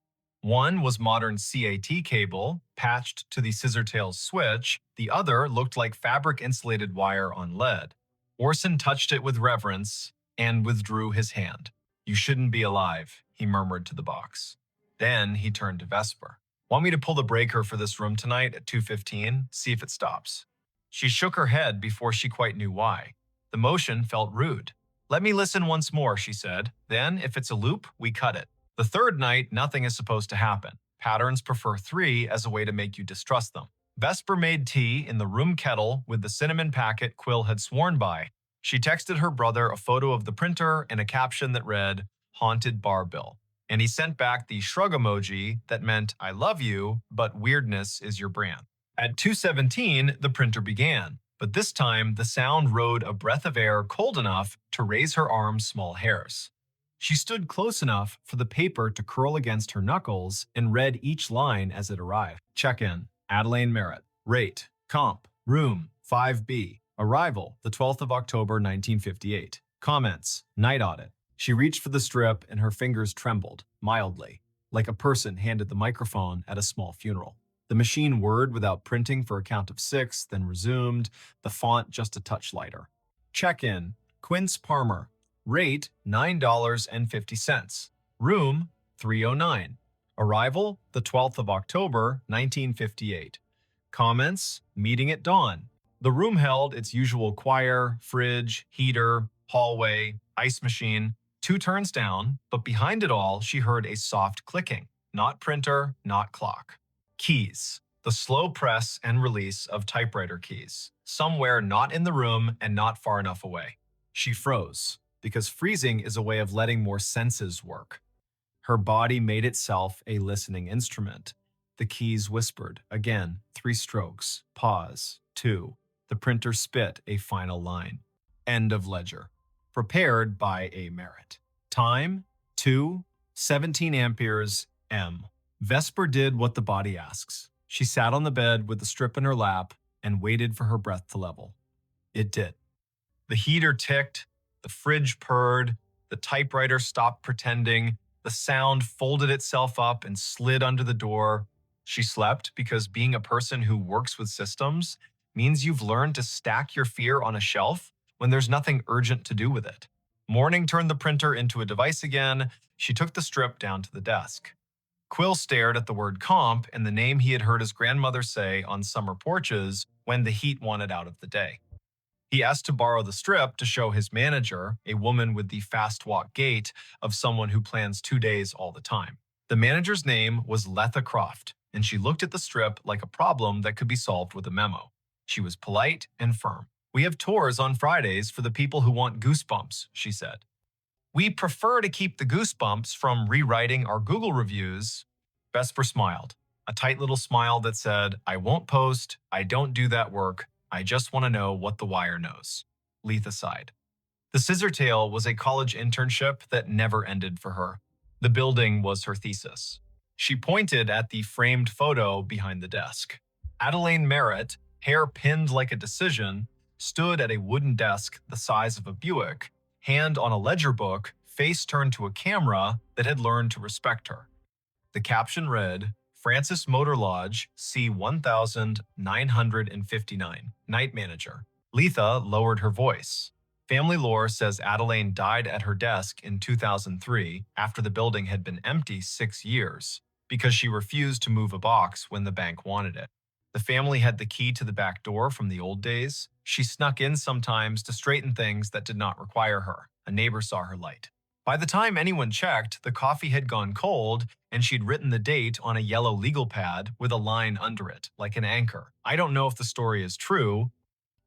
One was modern CAT cable, patched to the Scissortails switch. The other looked like fabric-insulated wire on lead. Orson touched it with reverence and withdrew his hand. You shouldn't be alive, he murmured to the box. Then he turned to Vesper. Want me to pull the breaker for this room tonight at 2:15? See if it stops. She shook her head before she quite knew why. The motion felt rude. Let me listen once more, she said. Then, if it's a loop, we cut it. The 3rd night, nothing is supposed to happen. Patterns prefer 3 as a way to make you distrust them. Vesper made tea in the room kettle with the cinnamon packet Quill had sworn by. She texted her brother a photo of the printer and a caption that read, Haunted Bar Bill. And he sent back the shrug emoji that meant, I love you, but weirdness is your brand. At 2:17, the printer began, but this time the sound rode a breath of air cold enough to raise her arm's small hairs. She stood close enough for the paper to curl against her knuckles and read each line as it arrived. Check-in. Adelaine Merritt. Rate. Comp. Room. 5B. Arrival. The 12th of October, 1958. Comments. Night audit. She reached for the strip and her fingers trembled, mildly, like a person handed the microphone at a small funeral. The machine whirred without printing for a count of 6, then resumed, the font just a touch lighter. Check-in. Quince Palmer. Rate $9.50. Room 309. Arrival the 12th of October, 1958. Comments, meeting at dawn. The room held its usual choir, fridge, heater, hallway, ice machine, 2 turns down, but behind it all, she heard a soft clicking. Not printer, not clock. Keys. The slow press and release of typewriter keys. Somewhere not in the room and not far enough away. She froze. because freezing is a way of letting more senses work. Her body made itself a listening instrument. The keys whispered. Again, 3 strokes. Pause. 2. The printer spit a final line. End of ledger. Prepared by a merit. Time, 2, 17 amperes, M. Vesper did what the body asks. She sat on the bed with the strip in her lap and waited for her breath to level. It did. The heater ticked, the fridge purred, the typewriter stopped pretending, the sound folded itself up and slid under the door. She slept because being a person who works with systems means you've learned to stack your fear on a shelf when there's nothing urgent to do with it. Morning turned the printer into a device again. She took the strip down to the desk. Quill stared at the word comp and the name he had heard his grandmother say on summer porches when the heat wanted out of the day. He asked to borrow the strip to show his manager, a woman with the fast walk gait of someone who plans 2 days all the time. The manager's name was Letha Croft, and she looked at the strip like a problem that could be solved with a memo. She was polite and firm. "We have tours on Fridays for the people who want goosebumps," she said. "We prefer to keep the goosebumps from rewriting our Google reviews." Vesper smiled, a tight little smile that said, "I won't post, I don't do that work, I just want to know what the wire knows." Letha sighed. The Scissortail was a college internship that never ended for her. The building was her thesis. She pointed at the framed photo behind the desk. Adelaine Merritt, hair pinned like a decision, stood at a wooden desk the size of a Buick, hand on a ledger book, face turned to a camera that had learned to respect her. The caption read, "Francis Motor Lodge, C1959, Night Manager." Letha lowered her voice. Family lore says Adelaine died at her desk in 2003 after the building had been empty 6 years because she refused to move a box when the bank wanted it. The family had the key to the back door from the old days. She snuck in sometimes to straighten things that did not require her. A neighbor saw her light. By the time anyone checked, the coffee had gone cold and she'd written the date on a yellow legal pad with a line under it, like an anchor. I don't know if the story is true.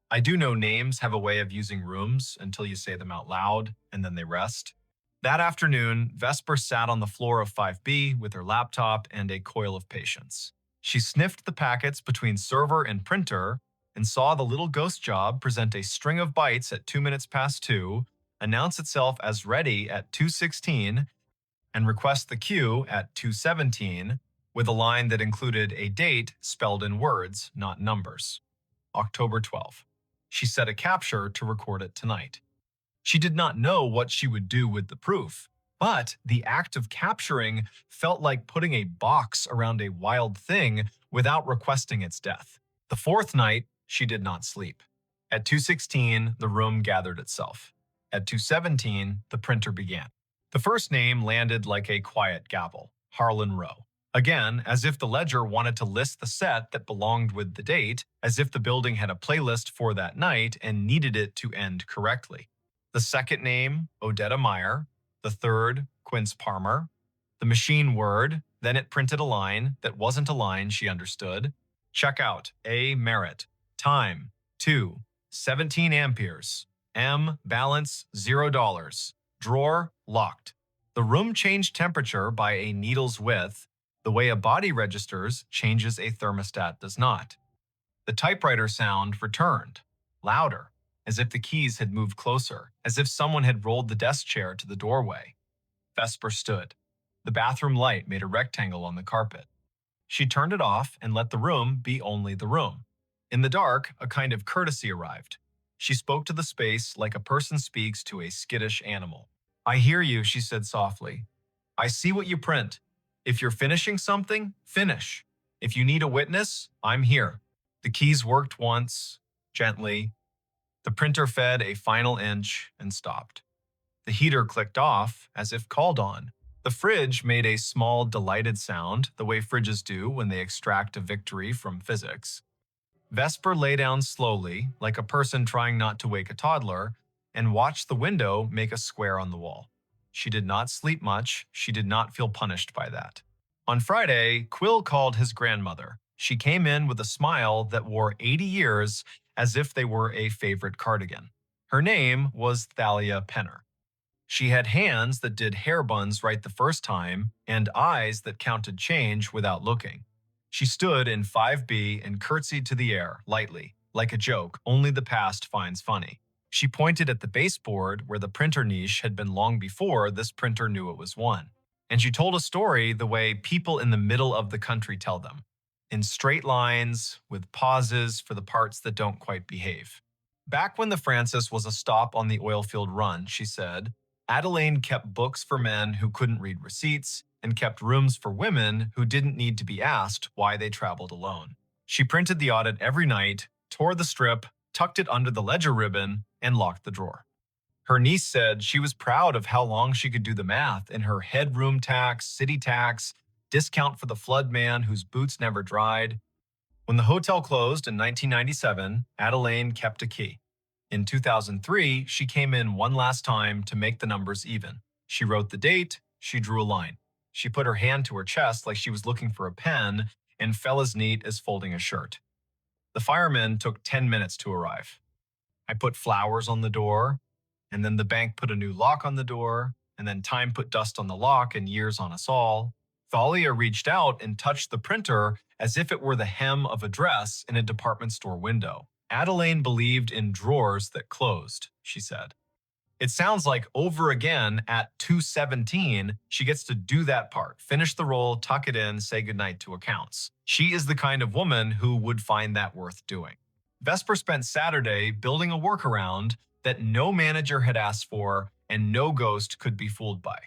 I do know names have a way of using rooms until you say them out loud and then they rest. That afternoon, Vesper sat on the floor of 5B with her laptop and a coil of patience. She sniffed the packets between server and printer and saw the little ghost job present a string of bytes at 2 minutes past 2, announce itself as ready at 2:16, and request the queue at 2:17 with a line that included a date spelled in words, not numbers. October 12. She set a capture to record it tonight. She did not know what she would do with the proof, but the act of capturing felt like putting a box around a wild thing without requesting its death. The 4th night, she did not sleep. At 2:16, the room gathered itself. At 2:17, the printer began. The first name landed like a quiet gavel, Harlan Rowe. Again, as if the ledger wanted to list the set that belonged with the date, as if the building had a playlist for that night and needed it to end correctly. The second name, Odetta Meyer. The third, Quince Palmer. The machine word, then it printed a line that wasn't a line she understood. Checkout, A. Merritt. Time, 2, 17 amperes. M. Balance, $0. Drawer, locked. The room changed temperature by a needle's width. The way a body registers changes a thermostat does not. The typewriter sound returned, louder, as if the keys had moved closer, as if someone had rolled the desk chair to the doorway. Vesper stood. The bathroom light made a rectangle on the carpet. She turned it off and let the room be only the room. In the dark, a kind of courtesy arrived. She spoke to the space like a person speaks to a skittish animal. "I hear you," she said softly. "I see what you print. If you're finishing something, finish. If you need a witness, I'm here." The keys worked once, gently. The printer fed a final inch and stopped. The heater clicked off, as if called on. The fridge made a small, delighted sound, the way fridges do when they extract a victory from physics. Vesper lay down slowly, like a person trying not to wake a toddler, and watched the window make a square on the wall. She did not sleep much. She did not feel punished by that. On Friday, Quill called his grandmother. She came in with a smile that wore 80 years as if they were a favorite cardigan. Her name was Thalia Penner. She had hands that did hair buns right the first time and eyes that counted change without looking. She stood in 5B and curtsied to the air, lightly, like a joke only the past finds funny. She pointed at the baseboard where the printer niche had been long before this printer knew it was one. And she told a story the way people in the middle of the country tell them, in straight lines, with pauses for the parts that don't quite behave. Back when the Francis was a stop on the oilfield run, she said, Adeline kept books for men who couldn't read receipts and kept rooms for women who didn't need to be asked why they traveled alone. She printed the audit every night, tore the strip, tucked it under the ledger ribbon, and locked the drawer. Her niece said she was proud of how long she could do the math in her headroom tax, city tax, discount for the flood man whose boots never dried. When the hotel closed in 1997, Adeline kept a key. In 2003, she came in one last time to make the numbers even. She wrote the date, she drew a line. She put her hand to her chest like she was looking for a pen and fell as neat as folding a shirt. The firemen took 10 minutes to arrive. I put flowers on the door, and then the bank put a new lock on the door, and then time put dust on the lock and years on us all. Thalia reached out and touched the printer as if it were the hem of a dress in a department store window. Adeline believed in drawers that closed, she said. It sounds like over again at 2:17, she gets to do that part, finish the roll, tuck it in, say goodnight to accounts. She is the kind of woman who would find that worth doing. Vesper spent Saturday building a workaround that no manager had asked for and no ghost could be fooled by.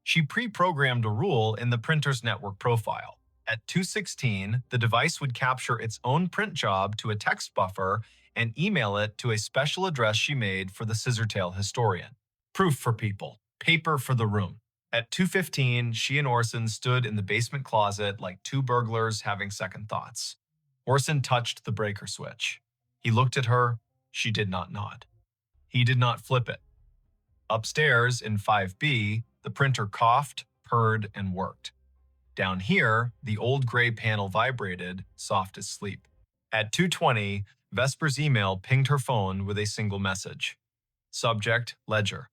She pre-programmed a rule in the printer's network profile. At 2:16, the device would capture its own print job to a text buffer and email it to a special address she made for the Scissortail historian. Proof for people, paper for the room. At 2:15, she and Orson stood in the basement closet like two burglars having second thoughts. Orson touched the breaker switch. He looked at her. She did not nod. He did not flip it. Upstairs in 5B, the printer coughed, purred, and worked. Down here, the old gray panel vibrated, soft as sleep. At 2:20, Vesper's email pinged her phone with a single message. Subject, ledger.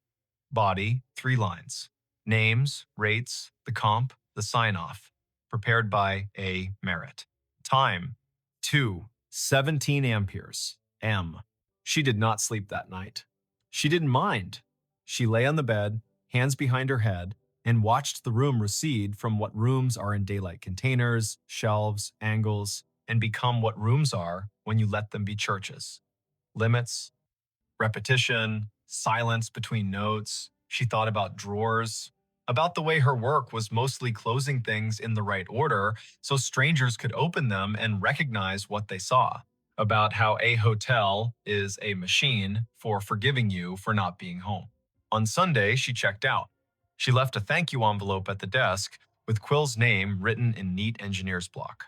Body, 3 lines. Names, rates, the comp, the sign-off. Prepared by A. Merritt. Time, 2:17 amperes. M. She did not sleep that night. She didn't mind. She lay on the bed, hands behind her head, and watched the room recede from what rooms are in daylight containers, shelves, angles, and become what rooms are when you let them be churches. Limits, repetition, silence between notes. She thought about drawers, about the way her work was mostly closing things in the right order so strangers could open them and recognize what they saw, about how a hotel is a machine for forgiving you for not being home. On Sunday, she checked out. She left a thank you envelope at the desk with Quill's name written in neat engineer's block.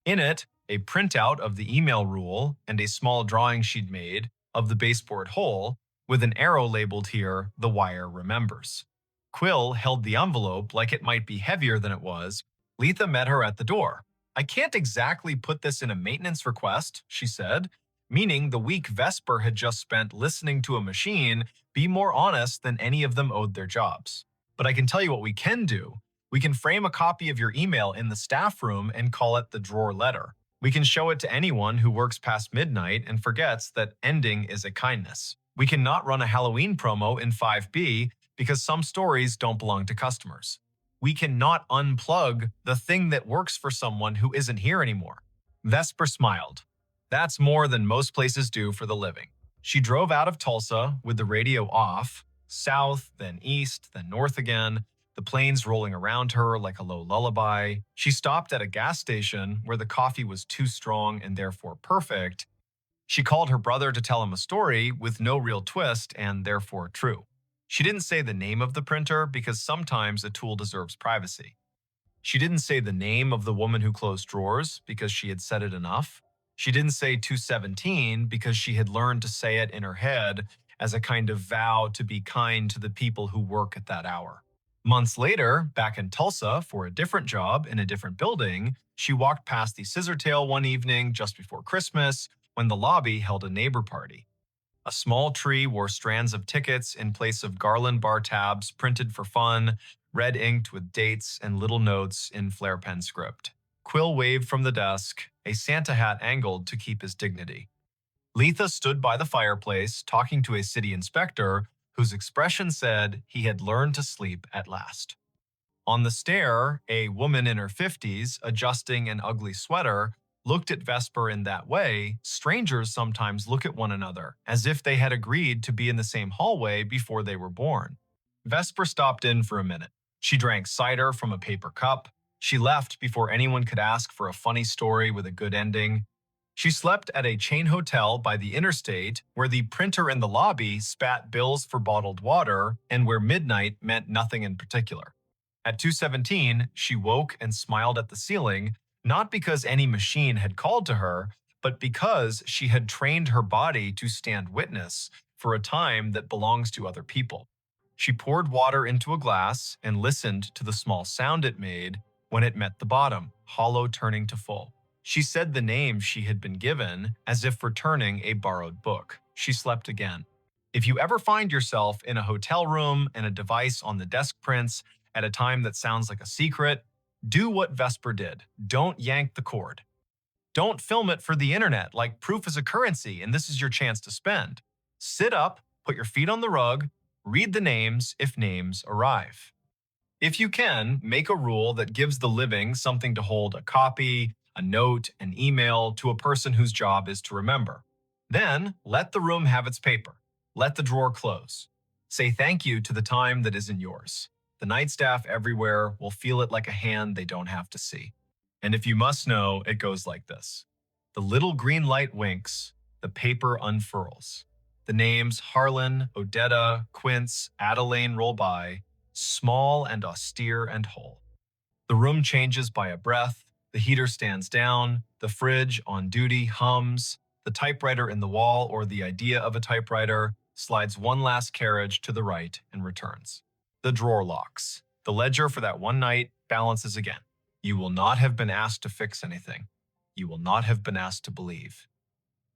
In it, a printout of the email rule and a small drawing she'd made of the baseboard hole with an arrow labeled here, "The wire remembers." Quill held the envelope like it might be heavier than it was. Letha met her at the door. "I can't exactly put this in a maintenance request," she said, meaning the week Vesper had just spent listening to a machine be more honest than any of them owed their jobs. "But I can tell you what we can do. We can frame a copy of your email in the staff room and call it the drawer letter. We can show it to anyone who works past midnight and forgets that ending is a kindness. We cannot run a Halloween promo in 5B because some stories don't belong to customers. We cannot unplug the thing that works for someone who isn't here anymore." Vesper smiled. That's more than most places do for the living. She drove out of Tulsa with the radio off, south, then east, then north again, the planes rolling around her like a low lullaby. She stopped at a gas station where the coffee was too strong and therefore perfect. She called her brother to tell him a story with no real twist and therefore true. She didn't say the name of the printer because sometimes a tool deserves privacy. She didn't say the name of the woman who closed drawers because she had said it enough. She didn't say 2:17 because she had learned to say it in her head as a kind of vow to be kind to the people who work at that hour. Months later, back in Tulsa for a different job in a different building, she walked past the Scissortail one evening just before Christmas when the lobby held a neighbor party. A small tree wore strands of tickets in place of garland bar tabs printed for fun, red inked with dates and little notes in flare pen script. Quill waved from the desk, a Santa hat angled to keep his dignity. Letha stood by the fireplace, talking to a city inspector whose expression said he had learned to sleep at last. On the stair, a woman in her 50s, adjusting an ugly sweater, looked at Vesper in that way strangers sometimes look at one another, as if they had agreed to be in the same hallway before they were born. Vesper stopped in for a minute. She drank cider from a paper cup. She left before anyone could ask for a funny story with a good ending. She slept at a chain hotel by the interstate where the printer in the lobby spat bills for bottled water and where midnight meant nothing in particular. At 2:17, she woke and smiled at the ceiling, not because any machine had called to her, but because she had trained her body to stand witness for a time that belongs to other people. She poured water into a glass and listened to the small sound it made when it met the bottom, hollow turning to full. She said the name she had been given as if returning a borrowed book. She slept again. If you ever find yourself in a hotel room and a device on the desk prints at a time that sounds like a secret, do what Vesper did. Don't yank the cord. Don't film it for the internet like proof is a currency and this is your chance to spend. Sit up, put your feet on the rug, read the names if names arrive. If you can, make a rule that gives the living something to hold a copy, a note, an email to a person whose job is to remember. Then, let the room have its paper. Let the drawer close. Say thank you to the time that isn't yours. The night staff everywhere will feel it like a hand they don't have to see. And if you must know, it goes like this. The little green light winks, the paper unfurls. The names Harlan, Odetta, Quince, Adelaine roll by, small and austere and whole. The room changes by a breath, the heater stands down, the fridge on duty hums, the typewriter in the wall or the idea of a typewriter slides one last carriage to the right and returns. The drawer locks. The ledger for that one night balances again. You will not have been asked to fix anything. You will not have been asked to believe.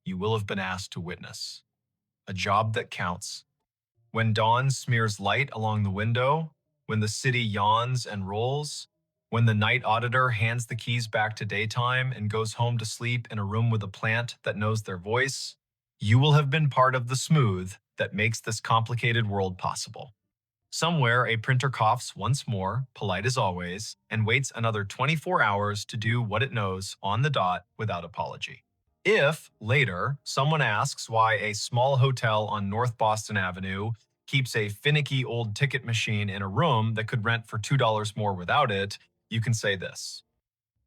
You will have been asked to witness. A job that counts. When dawn smears light along the window, when the city yawns and rolls, when the night auditor hands the keys back to daytime and goes home to sleep in a room with a plant that knows their voice, you will have been part of the smooth that makes this complicated world possible. Somewhere, a printer coughs once more, polite as always, and waits another 24 hours to do what it knows on the dot without apology. If, later, someone asks why a small hotel on North Boston Avenue keeps a finicky old ticket machine in a room that could rent for $2 more without it, you can say this.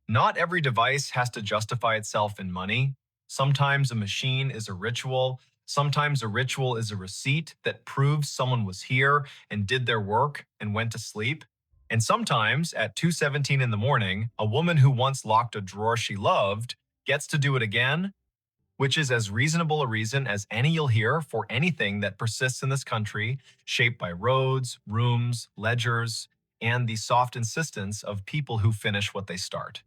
Not every device has to justify itself in money. Sometimes a machine is a ritual. Sometimes a ritual is a receipt that proves someone was here and did their work and went to sleep. And sometimes, at 2:17 in the morning, a woman who once locked a drawer she loved gets to do it again, which is as reasonable a reason as any you'll hear for anything that persists in this country, shaped by roads, rooms, ledgers, and the soft insistence of people who finish what they start.